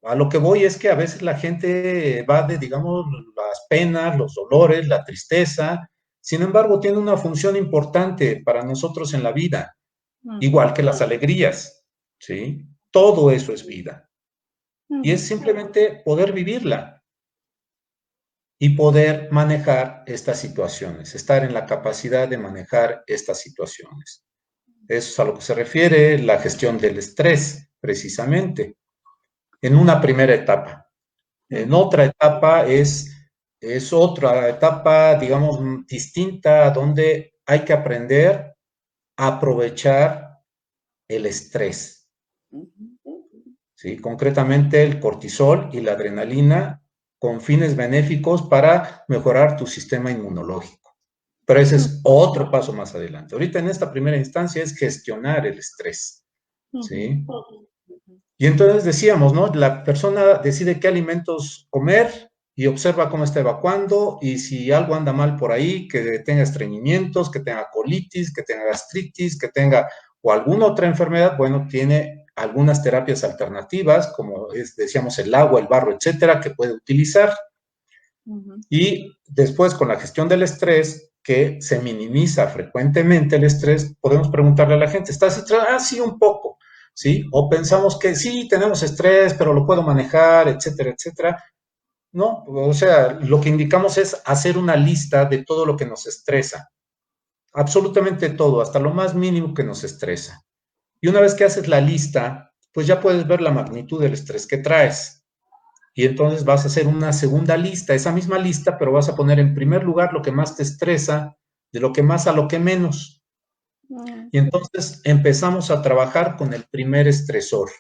A lo que voy es que a veces la gente va de, digamos, las penas, los dolores, la tristeza, sin embargo, tiene una función importante para nosotros en la vida. igual que las alegrías, ¿sí? Todo eso es vida. Y es simplemente poder vivirla y poder manejar estas situaciones, estar en la capacidad de manejar estas situaciones. Eso es a lo que se refiere la gestión del estrés, precisamente, en una primera etapa. En otra etapa es otra etapa, digamos, distinta, donde hay que aprender a aprovechar el estrés, ¿sí? Concretamente el cortisol y la adrenalina con fines benéficos para mejorar tu sistema inmunológico. Pero ese es otro paso más adelante. Ahorita en esta primera instancia es gestionar el estrés, ¿sí? Y entonces decíamos, ¿no? La persona decide qué alimentos comer y observa cómo está evacuando y si algo anda mal por ahí, que tenga estreñimientos, que tenga colitis, que tenga gastritis, que tenga o alguna otra enfermedad, bueno, tiene algunas terapias alternativas, como decíamos el agua, el barro, etcétera, que puede utilizar. Y después con la gestión del estrés, que se minimiza frecuentemente el estrés, podemos preguntarle a la gente, ¿estás estresado? Ah, sí, un poco, ¿sí? O pensamos que sí, tenemos estrés, pero lo puedo manejar, etcétera, etcétera. No, o sea, lo que indicamos es hacer una lista de todo lo que nos estresa, absolutamente todo, hasta lo más mínimo que nos estresa. Y una vez que haces la lista, pues ya puedes ver la magnitud del estrés que traes. Y entonces vas a hacer una segunda lista, esa misma lista, pero vas a poner en primer lugar lo que más te estresa, de lo que más a lo que menos. Y entonces empezamos a trabajar con el primer estresor,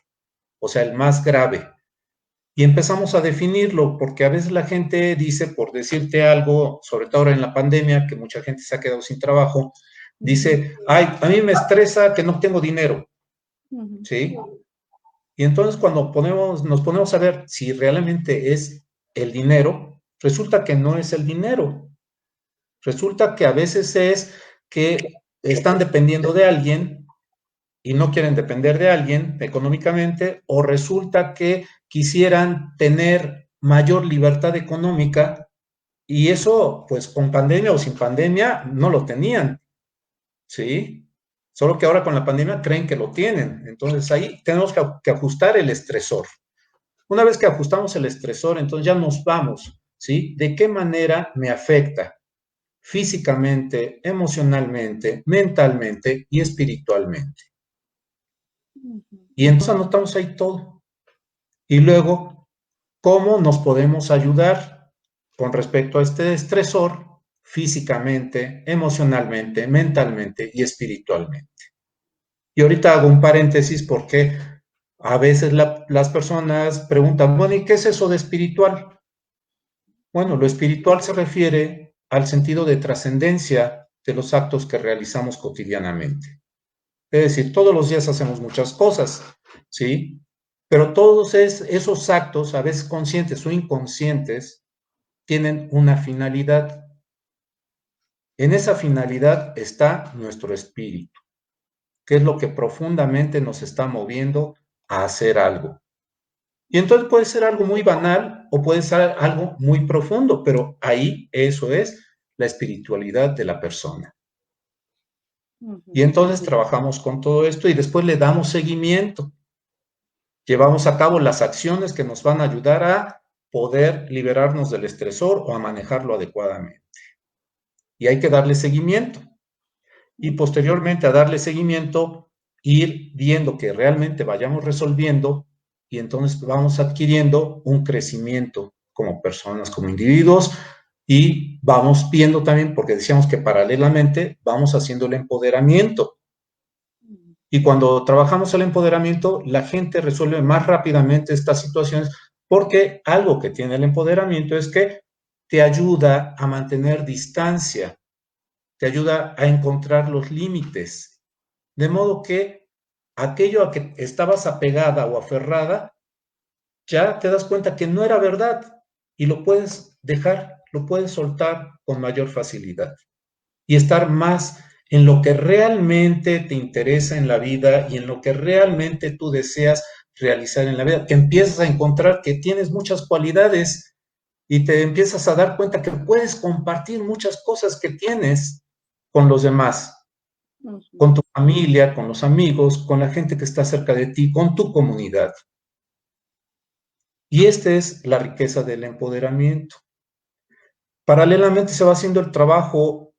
o sea, el más grave. Y empezamos a definirlo, porque a veces la gente dice, por decirte algo, sobre todo ahora en la pandemia, que mucha gente se ha quedado sin trabajo, dice, ay, a mí me estresa que no tengo dinero, ¿sí? Y entonces cuando nos ponemos a ver si realmente es el dinero, resulta que no es el dinero. Resulta que a veces es que están dependiendo de alguien y no quieren depender de alguien económicamente, o resulta que quisieran tener mayor libertad económica y eso, pues con pandemia o sin pandemia, no lo tenían, ¿sí? Solo que ahora con la pandemia creen que lo tienen. Entonces ahí tenemos que ajustar el estresor. Una vez que ajustamos el estresor, entonces ya nos vamos, ¿sí? ¿De qué manera me afecta físicamente, emocionalmente, mentalmente y espiritualmente? Y entonces anotamos ahí todo. Y luego, ¿cómo nos podemos ayudar con respecto a este estresor físicamente, emocionalmente, mentalmente y espiritualmente? Y ahorita hago un paréntesis porque a veces las personas preguntan, bueno, ¿y qué es eso de espiritual? Bueno, lo espiritual se refiere al sentido de trascendencia de los actos que realizamos cotidianamente. Es decir, todos los días hacemos muchas cosas, ¿sí? Pero todos esos actos, a veces conscientes o inconscientes, tienen una finalidad. En esa finalidad está nuestro espíritu, que es lo que profundamente nos está moviendo a hacer algo. Y entonces puede ser algo muy banal o puede ser algo muy profundo, pero ahí eso es la espiritualidad de la persona. Y entonces trabajamos con todo esto y después le damos seguimiento. Llevamos a cabo las acciones que nos van a ayudar a poder liberarnos del estresor o a manejarlo adecuadamente. Y hay que darle seguimiento. Y posteriormente a darle seguimiento, ir viendo que realmente vayamos resolviendo y entonces vamos adquiriendo un crecimiento como personas, como individuos y vamos viendo también, porque decíamos que paralelamente vamos haciendo el empoderamiento. Y cuando trabajamos el empoderamiento, la gente resuelve más rápidamente estas situaciones porque algo que tiene el empoderamiento es que te ayuda a mantener distancia, te ayuda a encontrar los límites, de modo que aquello a que estabas apegada o aferrada, ya te das cuenta que no era verdad y lo puedes dejar, lo puedes soltar con mayor facilidad y estar más en lo que realmente te interesa en la vida y en lo que realmente tú deseas realizar en la vida, que empiezas a encontrar que tienes muchas cualidades y te empiezas a dar cuenta que puedes compartir muchas cosas que tienes con los demás. con tu familia, con los amigos, con la gente que está cerca de ti, con tu comunidad. Y esta es la riqueza del empoderamiento. Paralelamente se va haciendo el trabajo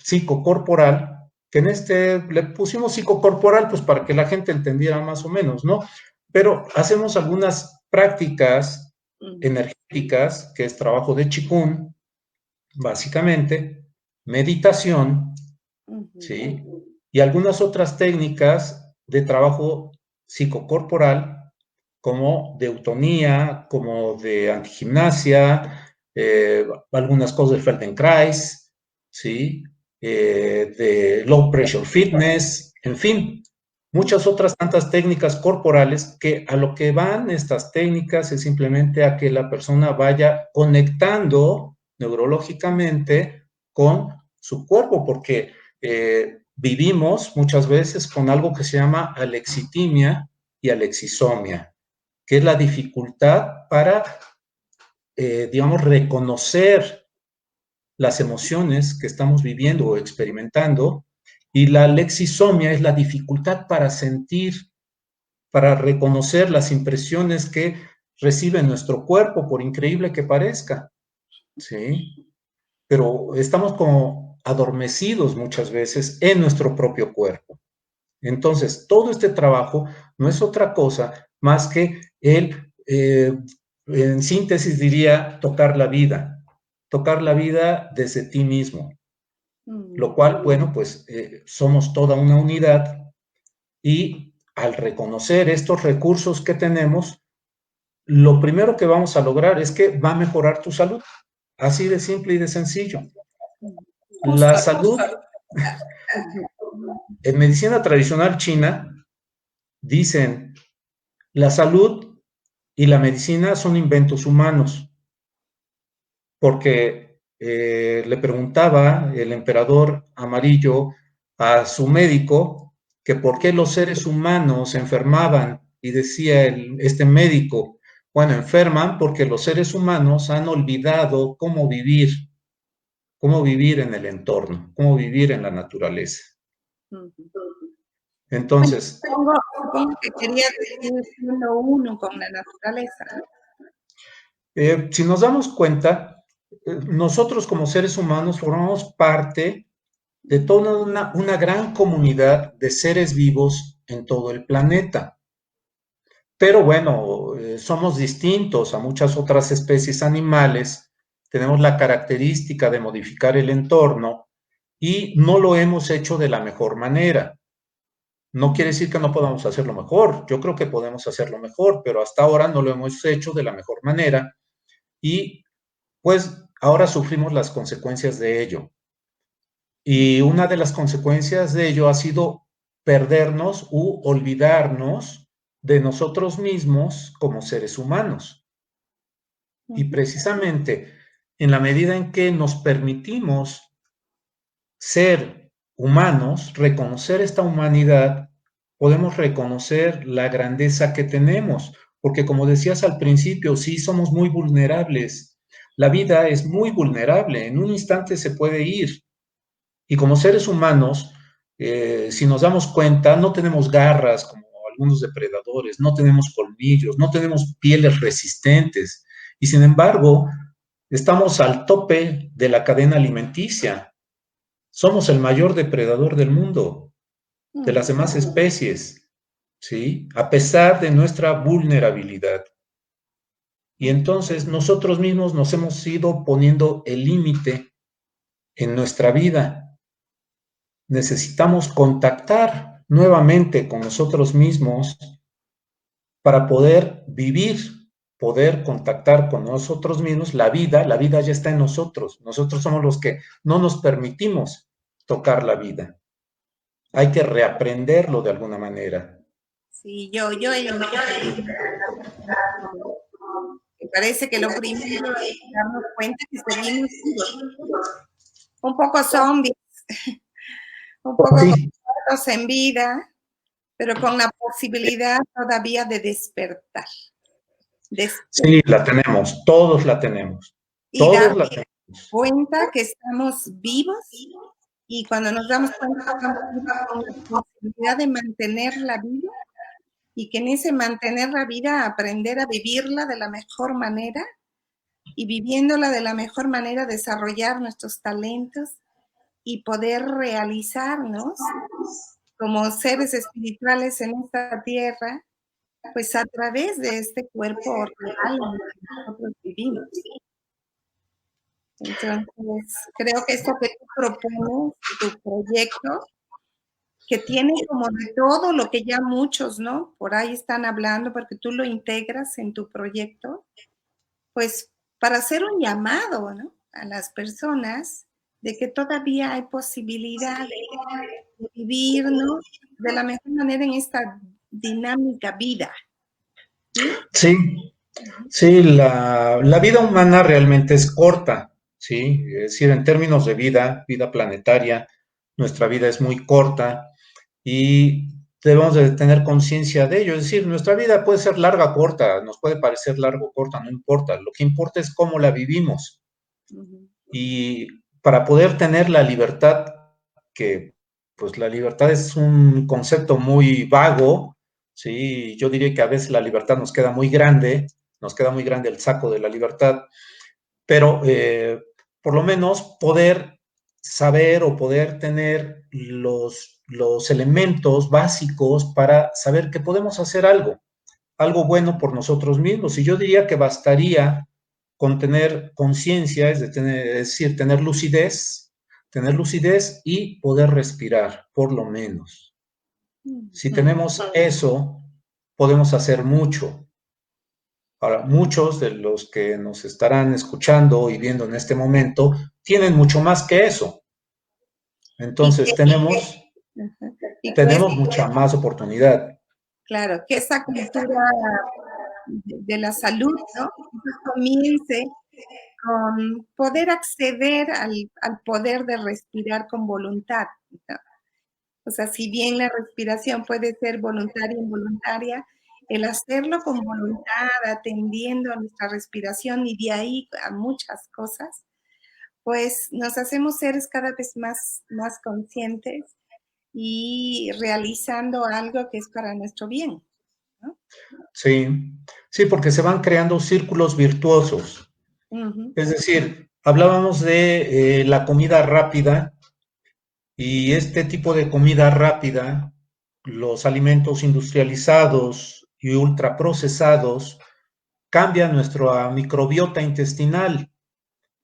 psicocorporal, que en este le pusimos psicocorporal pues para que la gente entendiera más o menos, ¿no? Pero hacemos algunas prácticas energéticas, que es trabajo de Qigong, básicamente, meditación, ¿sí? Y algunas otras técnicas de trabajo psicocorporal, como de eutonía, como de antigimnasia, algunas cosas de Feldenkrais, ¿sí? De low pressure fitness, en fin, muchas otras tantas técnicas corporales que a lo que van estas técnicas es simplemente a que la persona vaya conectando neurológicamente con su cuerpo, porque vivimos muchas veces con algo que se llama alexitimia y alexisomia, que es la dificultad para, digamos, reconocer las emociones que estamos viviendo o experimentando, y la alexisomia es la dificultad para sentir, para reconocer las impresiones que recibe nuestro cuerpo, por increíble que parezca, ¿sí? Pero estamos como adormecidos muchas veces en nuestro propio cuerpo. Entonces, todo este trabajo no es otra cosa más que el, en síntesis diría, tocar la vida desde ti mismo, lo cual, bueno, pues somos toda una unidad, y al reconocer estos recursos que tenemos, lo primero que vamos a lograr es que va a mejorar tu salud, así de simple y de sencillo. La salud, en medicina tradicional china, dicen, la salud y la medicina son inventos humanos, porque le preguntaba el emperador amarillo a su médico que por qué los seres humanos se enfermaban, y decía este médico, bueno, enferman porque los seres humanos han olvidado cómo vivir en el entorno, cómo vivir en la naturaleza. Bueno, Entonces, supongo que quería decir siendo uno con la naturaleza, ¿no? si nos damos cuenta, nosotros como seres humanos formamos parte de toda una gran comunidad de seres vivos en todo el planeta. Pero bueno, somos distintos a muchas otras especies animales, tenemos la característica de modificar el entorno y no lo hemos hecho de la mejor manera. No quiere decir que no podamos hacerlo mejor, yo creo que podemos hacerlo mejor, pero hasta ahora no lo hemos hecho de la mejor manera, y pues ahora sufrimos las consecuencias de ello. Y una de las consecuencias de ello ha sido perdernos u olvidarnos de nosotros mismos como seres humanos. Y precisamente en la medida en que nos permitimos ser humanos, reconocer esta humanidad, podemos reconocer la grandeza que tenemos, porque como decías al principio, sí somos muy vulnerables. La vida es muy vulnerable, en un instante se puede ir. Y como seres humanos, si nos damos cuenta, no tenemos garras como algunos depredadores, no tenemos colmillos, no tenemos pieles resistentes. Y sin embargo, estamos al tope de la cadena alimenticia. Somos el mayor depredador del mundo, de las demás especies, ¿sí? A pesar de nuestra vulnerabilidad. Y entonces nosotros mismos nos hemos ido poniendo el límite en nuestra vida. Necesitamos contactar nuevamente con nosotros mismos para poder vivir, poder contactar con nosotros mismos. La vida ya está en nosotros. Nosotros somos los que no nos permitimos tocar la vida. Hay que reaprenderlo de alguna manera. Sí, yo he me parece que lo primero es darnos cuenta que seguimos vivos, un poco zombies, un poco con Sí, muertos en vida, pero con la posibilidad todavía de despertar. sí, la tenemos, todos la tenemos, Y todos la darnos tenemos. cuenta que estamos vivos y cuando nos damos cuenta estamos con la posibilidad de mantener la vida y que en ese mantener la vida aprender a vivirla de la mejor manera y viviéndola de la mejor manera desarrollar nuestros talentos y poder realizarnos como seres espirituales en esta tierra, pues a través de este cuerpo real en el que nosotros vivimos. Entonces, creo que esto que tú propones, tu proyecto, que tiene como de todo lo que ya muchos, ¿no? Por ahí están hablando, porque tú lo integras en tu proyecto, pues para hacer un llamado, ¿no? A las personas de que todavía hay posibilidad de vivir, ¿no? De la mejor manera en esta dinámica vida, ¿sí? Sí, sí, la vida humana realmente es corta, ¿sí? Es decir, en términos de vida, vida planetaria, nuestra vida es muy corta y debemos de tener conciencia de ello. Es decir, nuestra vida puede ser larga o corta, nos puede parecer larga o corta, no importa. Lo que importa es cómo la vivimos. Y para poder tener la libertad, que pues la libertad es un concepto muy vago, ¿sí? Yo diría que a veces la libertad nos queda muy grande el saco de la libertad, pero por lo menos poder saber o poder tener los elementos básicos para saber que podemos hacer algo bueno por nosotros mismos. Y yo diría que bastaría con tener conciencia, es decir, tener lucidez y poder respirar, por lo menos. Si tenemos eso, podemos hacer mucho. Ahora, muchos de los que nos estarán escuchando y viendo en este momento tienen mucho más que eso. Y Entonces, que, y que tenemos mucha más oportunidad. claro, que esa cultura de la salud, ¿no? Entonces, comience con poder acceder al poder de respirar con voluntad, ¿no? O sea, si bien la respiración puede ser voluntaria e involuntaria, el hacerlo con voluntad, atendiendo a nuestra respiración y de ahí a muchas cosas, pues nos hacemos seres cada vez más conscientes y realizando algo que es para nuestro bien, ¿no? Sí, sí, porque se van creando círculos virtuosos. Ujú, Es decir, hablábamos de la comida rápida y este tipo de comida rápida, los alimentos industrializados y ultraprocesados, cambian nuestra microbiota intestinal.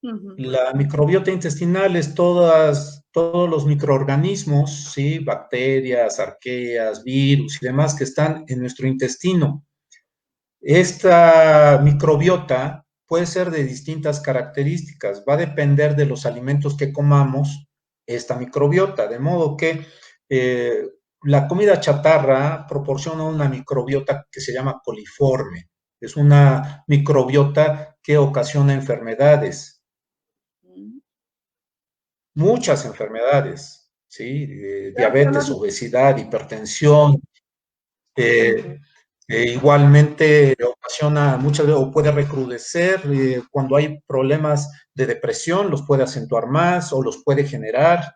ujú, La microbiota intestinal es todos los microorganismos, ¿sí? Bacterias, arqueas, virus y demás que están en nuestro intestino. Esta microbiota puede ser de distintas características, va a depender de los alimentos que comamos, esta microbiota, de modo que eh, la comida chatarra proporciona una microbiota que se llama coliforme, es una microbiota que ocasiona enfermedades, ujú. muchas enfermedades, ¿sí? Ya solo Diabetes, obesidad, hipertensión, eh, igualmente ocasiona muchas veces o puede recrudecer cuando hay problemas de depresión, los puede acentuar más o los puede generar.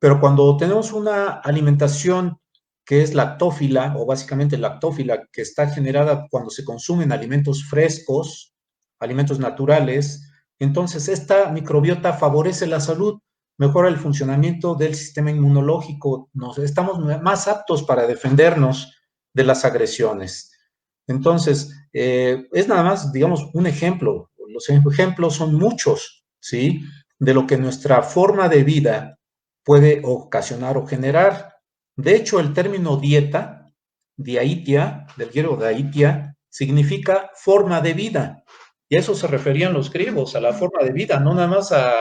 Pero cuando tenemos una alimentación que es lactófila o básicamente lactófila, que está generada cuando se consumen alimentos frescos, alimentos naturales, entonces esta microbiota favorece la salud, mejora el funcionamiento del sistema inmunológico, estamos más aptos para defendernos de las agresiones. Entonces, es nada más, digamos, un ejemplo. Los ejemplos son muchos, ¿sí? De lo que nuestra forma de vida puede ocasionar o generar. De hecho, el término dieta, diaitia, del griego diaitia, significa forma de vida. Y a eso se referían los griegos, a la forma de vida, no nada más a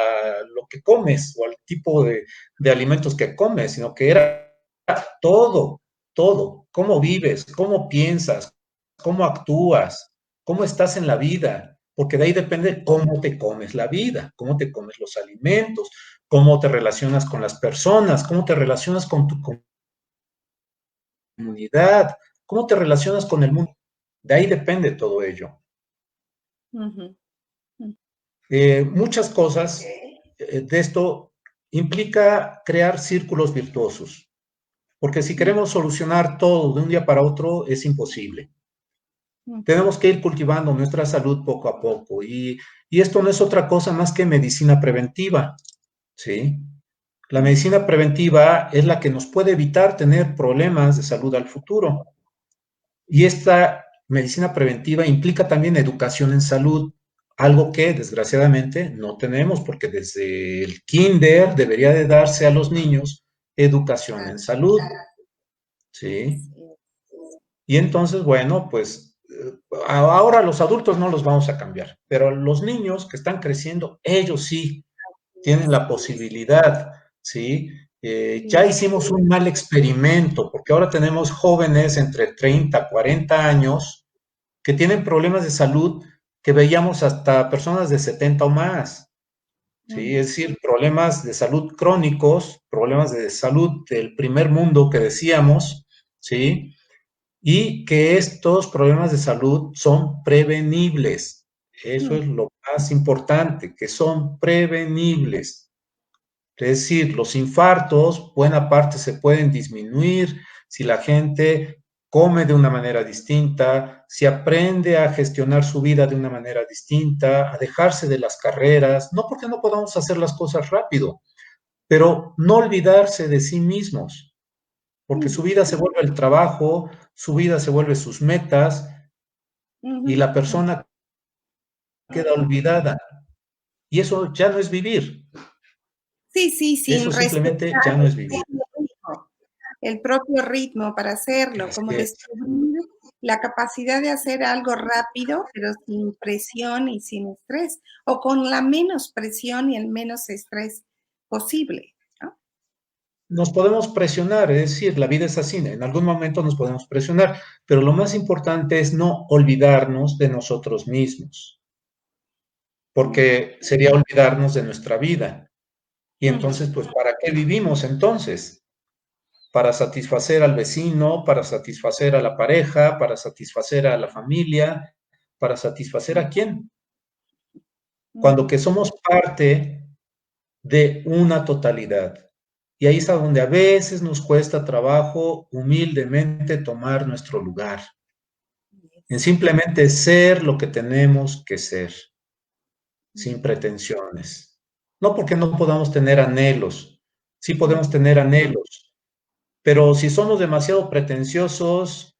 lo que comes o al tipo de alimentos que comes, sino que era todo, todo, cómo vives, cómo piensas, cómo actúas, cómo estás en la vida, porque de ahí depende cómo te comes la vida, cómo te comes los alimentos, cómo te relacionas con las personas, cómo te relacionas con tu comunidad, cómo te relacionas con el mundo. De ahí depende todo ello. Ujú, ujú. Muchas cosas de esto implica crear círculos virtuosos, porque si queremos solucionar todo de un día para otro es imposible. Tenemos que ir cultivando nuestra salud poco a poco y esto no es otra cosa más que medicina preventiva, ¿sí? La medicina preventiva es la que nos puede evitar tener problemas de salud al futuro. Y esta medicina preventiva implica también educación en salud, algo que desgraciadamente no tenemos porque desde el kinder debería de darse a los niños educación en salud, ¿sí? Y entonces, bueno, pues ahora los adultos no los vamos a cambiar, pero los niños que están creciendo, ellos sí tienen la posibilidad, ¿sí? Ya hicimos un mal experimento, porque ahora tenemos jóvenes entre 30, 40 años que tienen problemas de salud que veíamos hasta personas de 70 o más, ¿sí? Es decir, problemas de salud crónicos, problemas de salud del primer mundo que decíamos, ¿sí? Y que estos problemas de salud son prevenibles. Eso es lo más importante, que son prevenibles. Es decir, los infartos, buena parte se pueden disminuir si la gente come de una manera distinta, si aprende a gestionar su vida de una manera distinta, a dejarse de las carreras, no porque no podamos hacer las cosas rápido, pero no olvidarse de sí mismos, porque su vida se vuelve el trabajo, su vida se vuelve sus metas y la persona queda olvidada. Y eso ya no es vivir. Sí, sí, sin Eso simplemente ya respetar no es vivir. el propio ritmo para hacerlo, Así como es. descubrir la capacidad de hacer algo rápido, pero sin presión y sin estrés, o con la menos presión y el menos estrés posible, ¿no? Nos podemos presionar, es decir, la vida es así, en algún momento nos podemos presionar, pero lo más importante es no olvidarnos de nosotros mismos, porque sería olvidarnos de nuestra vida. Y entonces, pues, ¿para qué vivimos entonces? Para satisfacer al vecino, para satisfacer a la pareja, para satisfacer a la familia, para satisfacer a quién. Cuando que somos parte de una totalidad. Y ahí es a donde a veces nos cuesta trabajo humildemente tomar nuestro lugar, en simplemente ser lo que tenemos que ser, sin pretensiones. No porque no podamos tener anhelos, sí podemos tener anhelos, pero si somos demasiado pretenciosos,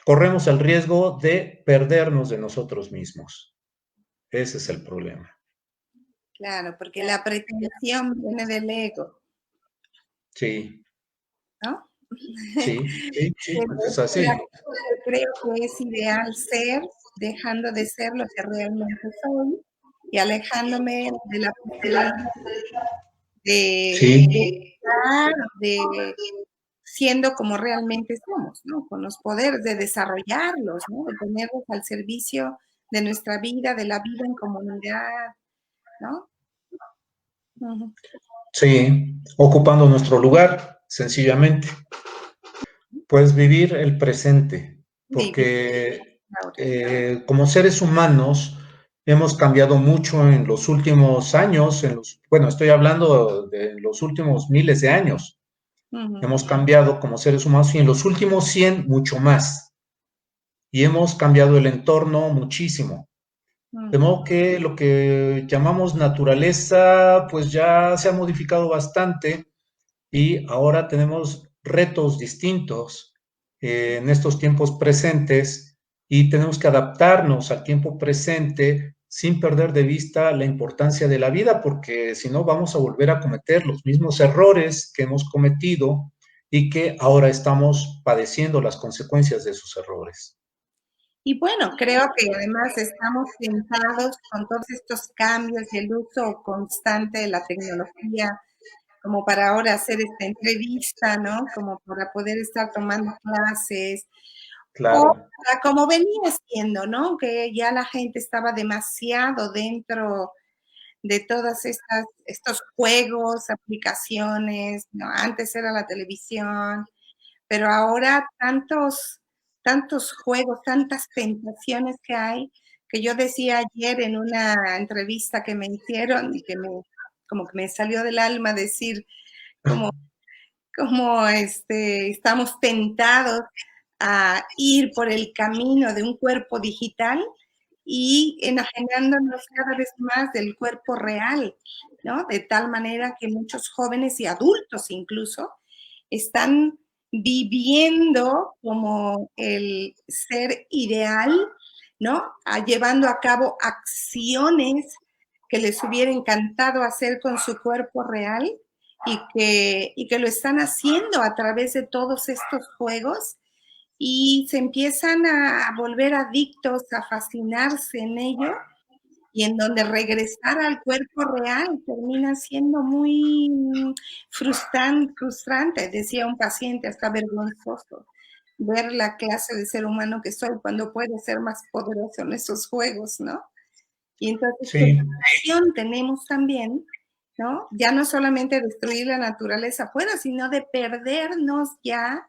corremos el riesgo de perdernos de nosotros mismos. Ese es el problema. Claro, porque la pretensión viene del ego, Sí, ¿no? sí, sí, sí, pues es Entonces, así. creo que es ideal ser, dejando de ser lo que realmente soy y alejándome de la posibilidad Sí, de estar, de siendo como realmente somos, ¿no? Con los poderes, de desarrollarlos, ¿no? De ponerlos al servicio de nuestra vida, de la vida en comunidad, ¿no? Ujú. sí, ocupando nuestro lugar, sencillamente. Pues vivir el presente, Vivir porque ahora. como seres humanos hemos cambiado mucho en los últimos años, bueno, estoy hablando de los últimos miles de años. Ujú, Hemos cambiado como seres humanos y en los últimos 100 mucho más. Y hemos cambiado el entorno muchísimo. De ujú. modo que lo que llamamos naturaleza, pues ya se ha modificado bastante y ahora tenemos retos distintos en estos tiempos presentes y tenemos que adaptarnos al tiempo presente sin perder de vista la importancia de la vida, porque si no vamos a volver a cometer los mismos errores que hemos cometido y que ahora estamos padeciendo las consecuencias de esos errores. Y bueno, creo que además estamos tentados con todos estos cambios y el uso constante de la tecnología, como para ahora hacer esta entrevista, ¿no? Como para poder estar tomando clases, o Claro, como venía siendo, ¿no? Que ya la gente estaba demasiado dentro de todas estas estos juegos, aplicaciones, ¿no? Antes era la televisión, pero ahora tantos juegos, tantas tentaciones que hay, que yo decía ayer en una entrevista que me hicieron, que me como que me salió del alma decir, como estamos tentados a ir por el camino de un cuerpo digital y enajenándonos cada vez más del cuerpo real, ¿no? De tal manera que muchos jóvenes y adultos incluso están viviendo como el ser ideal, ¿no? Llevando a cabo acciones que les hubiera encantado hacer con su cuerpo real y que lo están haciendo a través de todos estos juegos y se empiezan a volver adictos, a fascinarse en ello y en donde regresar al cuerpo real termina siendo muy frustrante, decía un paciente, hasta vergonzoso, ver la clase de ser humano que soy cuando puedo ser más poderoso en esos juegos, ¿no? Y entonces, ¿qué Sí, acción tenemos también, ¿no? Ya no solamente destruir la naturaleza afuera, sino de perdernos ya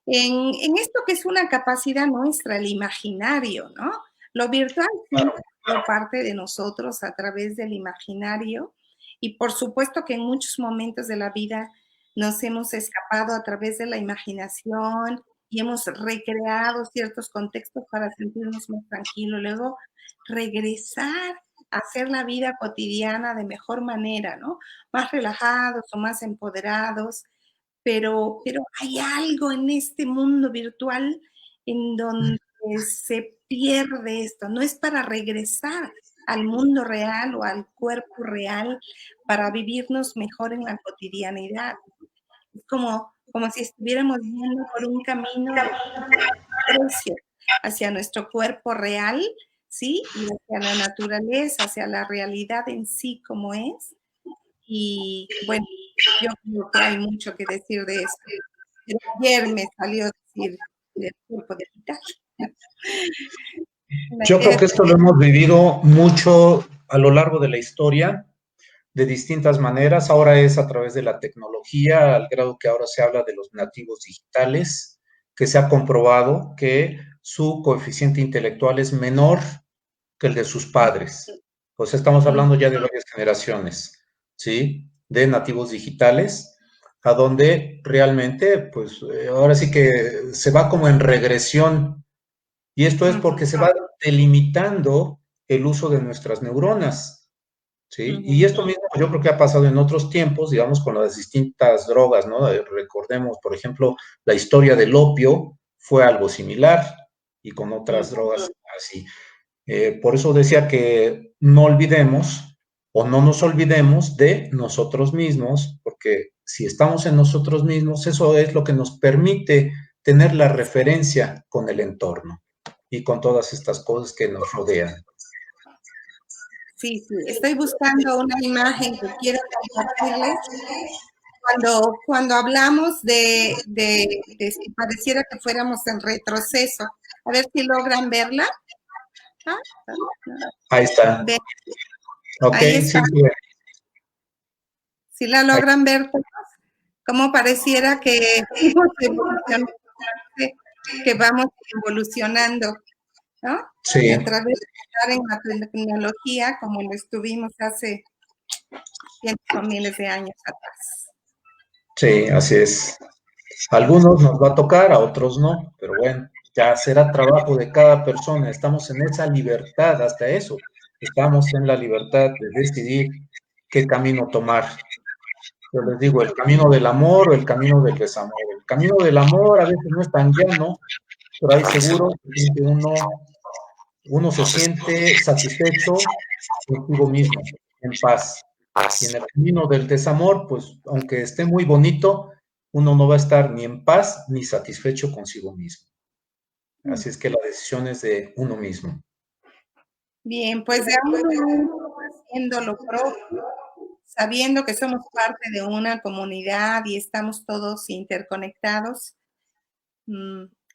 en esto que es una capacidad nuestra, el imaginario, ¿no? Lo virtual siempre ha sido parte de nosotros a través del imaginario y por supuesto que en muchos momentos de la vida nos hemos escapado a través de la imaginación y hemos recreado ciertos contextos para sentirnos más tranquilos. Luego, regresar a hacer la vida cotidiana de mejor manera, ¿no? Más relajados o más empoderados, pero hay algo en este mundo virtual en donde se pierde esto. No es para regresar al mundo real o al cuerpo real para vivirnos mejor en la cotidianidad. Es como si estuviéramos yendo por un camino de precio hacia nuestro cuerpo real, ¿sí? Y hacia la naturaleza, hacia la realidad en sí como es. Y bueno, yo creo que hay mucho que decir de eso. Pero ayer me salió decir del cuerpo digital. yo creo que esto lo hemos vivido mucho a lo largo de la historia, de distintas maneras. Ahora es a través de la tecnología, al grado que ahora se habla de los nativos digitales, que se ha comprobado que su coeficiente intelectual es menor que el de sus padres. Pues estamos hablando ya de varias generaciones, ¿sí? De nativos digitales, a donde realmente, pues ahora sí que se va como en regresión. Y esto es porque se va delimitando el uso de nuestras neuronas, ¿sí? Y esto mismo yo creo que ha pasado en otros tiempos, digamos, con las distintas drogas, ¿no? Recordemos, por ejemplo, la historia del opio fue algo similar y con otras drogas así. Por eso decía que no olvidemos o no nos olvidemos de nosotros mismos, porque si estamos en nosotros mismos, eso es lo que nos permite tener la referencia con el entorno y con todas estas cosas que nos rodean. Sí, sí, estoy buscando una imagen que quiero compartirles. Cuando hablamos de si pareciera que fuéramos en retroceso, a ver si logran verla. ¿Ah? Ahí está. Ve, Ok, ahí sí, está. sí. Si la Ahí. logran ver, como pareciera que que vamos evolucionando, ¿no? Sí, A través de estar en la tecnología como lo estuvimos hace cientos o miles de años atrás. sí, así es. A algunos nos va a tocar, a otros no, pero bueno, ya será trabajo de cada persona. Estamos en esa libertad, hasta eso. Estamos en la libertad de decidir qué camino tomar. Yo les digo, el camino del amor o el camino del desamor. El camino del amor a veces no es tan llano, pero hay seguros que uno se siente satisfecho consigo mismo, en paz. Y en el camino del desamor, pues aunque esté muy bonito, uno no va a estar ni en paz ni satisfecho consigo mismo. Así es que la decisión es de uno mismo. Bien, pues de uno a uno haciendo lo propio, sabiendo que somos parte de una comunidad y estamos todos interconectados,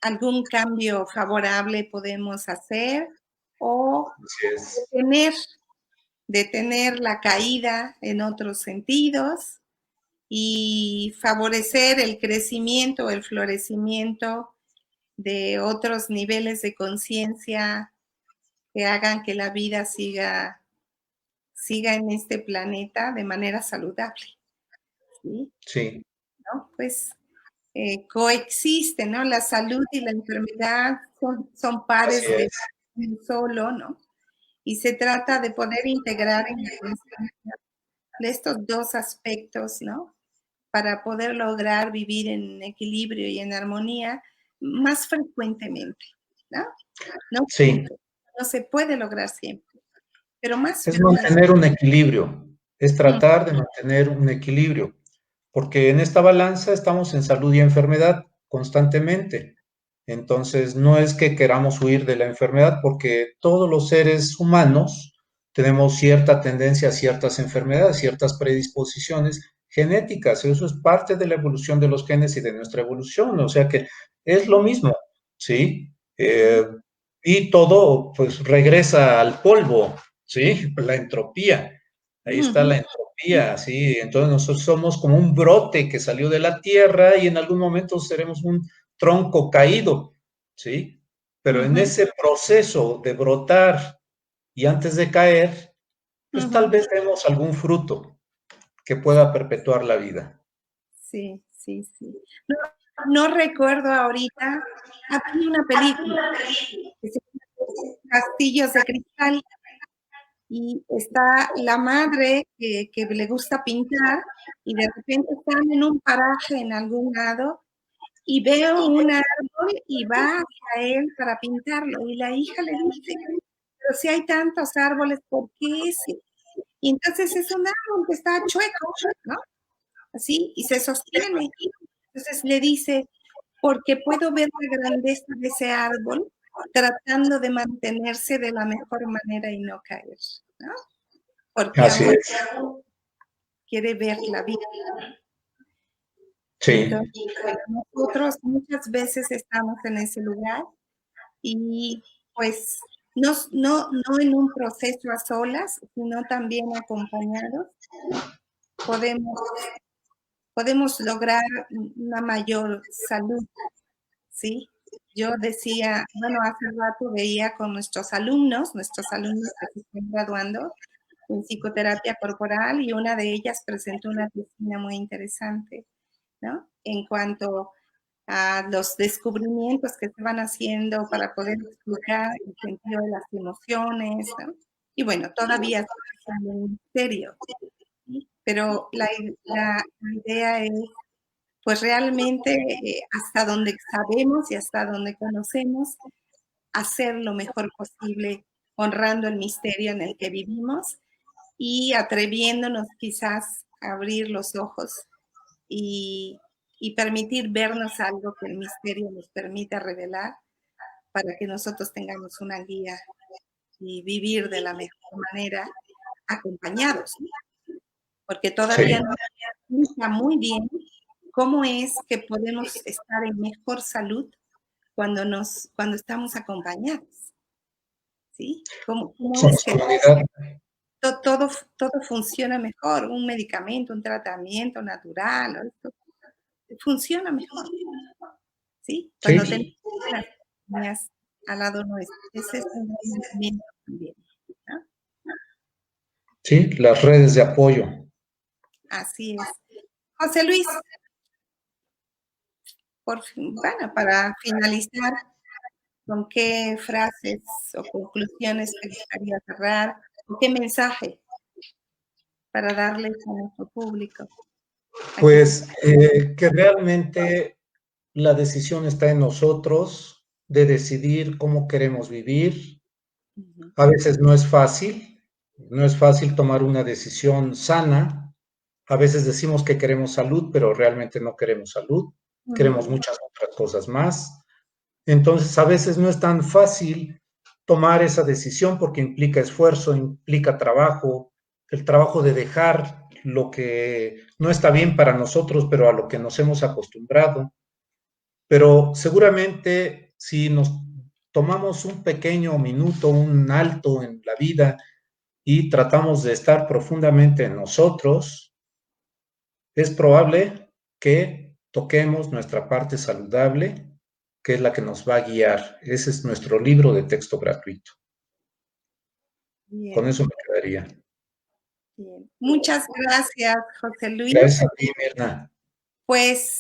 algún cambio favorable podemos hacer o Así es. detener, detener la caída en otros sentidos y favorecer el crecimiento, el florecimiento de otros niveles de conciencia que hagan que la vida siga siga en este planeta de manera saludable, ¿sí? Sí, ¿No? Pues coexisten, ¿no? La salud y la enfermedad son así pares de es. un solo, ¿no? Y se trata de poder integrar en la conciencia de estos dos aspectos, ¿no? Para poder lograr vivir en equilibrio y en armonía más frecuentemente, ¿no? No Sí, siempre, no se puede lograr siempre, pero más es frecuente. mantener un equilibrio, es tratar de mantener un equilibrio, porque en esta balanza estamos en salud y enfermedad constantemente. Entonces, no es que queramos huir de la enfermedad, porque todos los seres humanos tenemos cierta tendencia a ciertas enfermedades, ciertas predisposiciones genéticas. Eso es parte de la evolución de los genes y de nuestra evolución. O sea que es lo mismo, ¿sí? Y todo, pues, regresa al polvo, ¿sí? La entropía. Ahí está Ujú, la entropía, ¿sí? Entonces nosotros somos como un brote que salió de la tierra y en algún momento seremos un tronco caído, ¿sí? Pero en ujú, ese proceso de brotar y antes de caer, pues tal ujú. vez vemos algún fruto que pueda perpetuar la vida. Sí, sí, sí. No, no recuerdo ahorita, había una película que se llama Castillos de Cristal y está la madre que le gusta pintar y de repente están en un paraje en algún lado y veo un árbol y va hacia él para pintarlo y la hija le dice, pero si hay tantos árboles, ¿por qué ese? Y entonces es un árbol que está chueco, ¿no? Así, y se sostiene. Entonces le dice, porque puedo ver la grandeza de ese árbol tratando de mantenerse de la mejor manera y no caer, ¿no? Porque Así aún es. quiere ver la vida. Sí, Entonces, bueno, nosotros muchas veces estamos en ese lugar y pues no en un proceso a solas, sino también acompañados, podemos, podemos lograr una mayor salud, ¿sí? Yo decía, bueno, hace rato veía con nuestros alumnos que se están graduando en psicoterapia corporal y una de ellas presentó una tesina muy interesante, ¿no? En cuanto a los descubrimientos que se van haciendo para poder explicar el sentido de las emociones, ¿no? Y bueno, todavía está en un misterio, ¿sí? Pero la idea es, pues realmente, hasta donde sabemos y hasta donde conocemos, hacer lo mejor posible, honrando el misterio en el que vivimos y atreviéndonos quizás a abrir los ojos y, y permitir vernos algo que el misterio nos permita revelar para que nosotros tengamos una guía y vivir de la mejor manera acompañados, ¿no? Porque sí, todavía no se explica muy bien cómo es que podemos estar en mejor salud cuando estamos acompañados, ¿sí? ¿Cómo es somos que comunidad. todo funciona mejor? Un medicamento, un tratamiento natural, ¿no? Esto funciona mejor, ¿sí? Sí, Cuando tenemos las niñas al lado nuestro. Ese es un gran elemento también, ¿no? sí, las redes de apoyo. Así es. José Luis, bueno, para finalizar, ¿con qué frases o conclusiones te gustaría cerrar? ¿O qué mensaje para darles a nuestro público? Aquí te Pues que realmente la decisión está en nosotros de decidir cómo queremos vivir. Ujú, A veces no es fácil tomar una decisión sana. A veces decimos que queremos salud, pero realmente no queremos salud, queremos ujú, muchas otras cosas más. Entonces, a veces no es tan fácil tomar esa decisión porque implica esfuerzo, implica trabajo, el trabajo de dejar lo que no está bien para nosotros, pero a lo que nos hemos acostumbrado. Pero seguramente si nos tomamos un pequeño minuto, un alto en la vida y tratamos de estar profundamente en nosotros, es probable que toquemos nuestra parte saludable, que es la que nos va a guiar. Ese es nuestro libro de texto gratuito. Con bien. eso me quedaría. Bien. Muchas gracias, José Luis. Gracias a ti, Mirna. Pues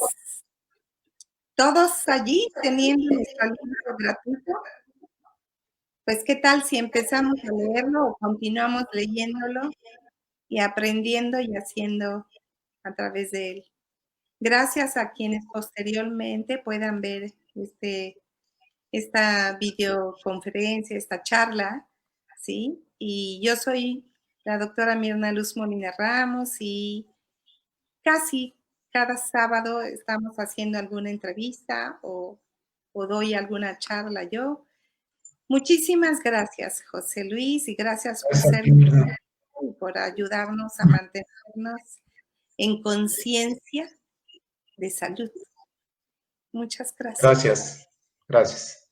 todos allí teniendo nuestro libro gratuito, pues qué tal si empezamos a leerlo o continuamos leyéndolo y aprendiendo y haciendo a través de él. Gracias a quienes posteriormente puedan ver esta videoconferencia, esta charla, ¿sí? Y yo soy la doctora Mirna Luz Molina Ramos y casi cada sábado estamos haciendo alguna entrevista o doy alguna charla yo. Muchísimas gracias, José Luis, y gracias por Gracias a ser ti, Mirna. y por ayudarnos a mantenernos en conciencia de salud. Muchas gracias. Gracias. Gracias.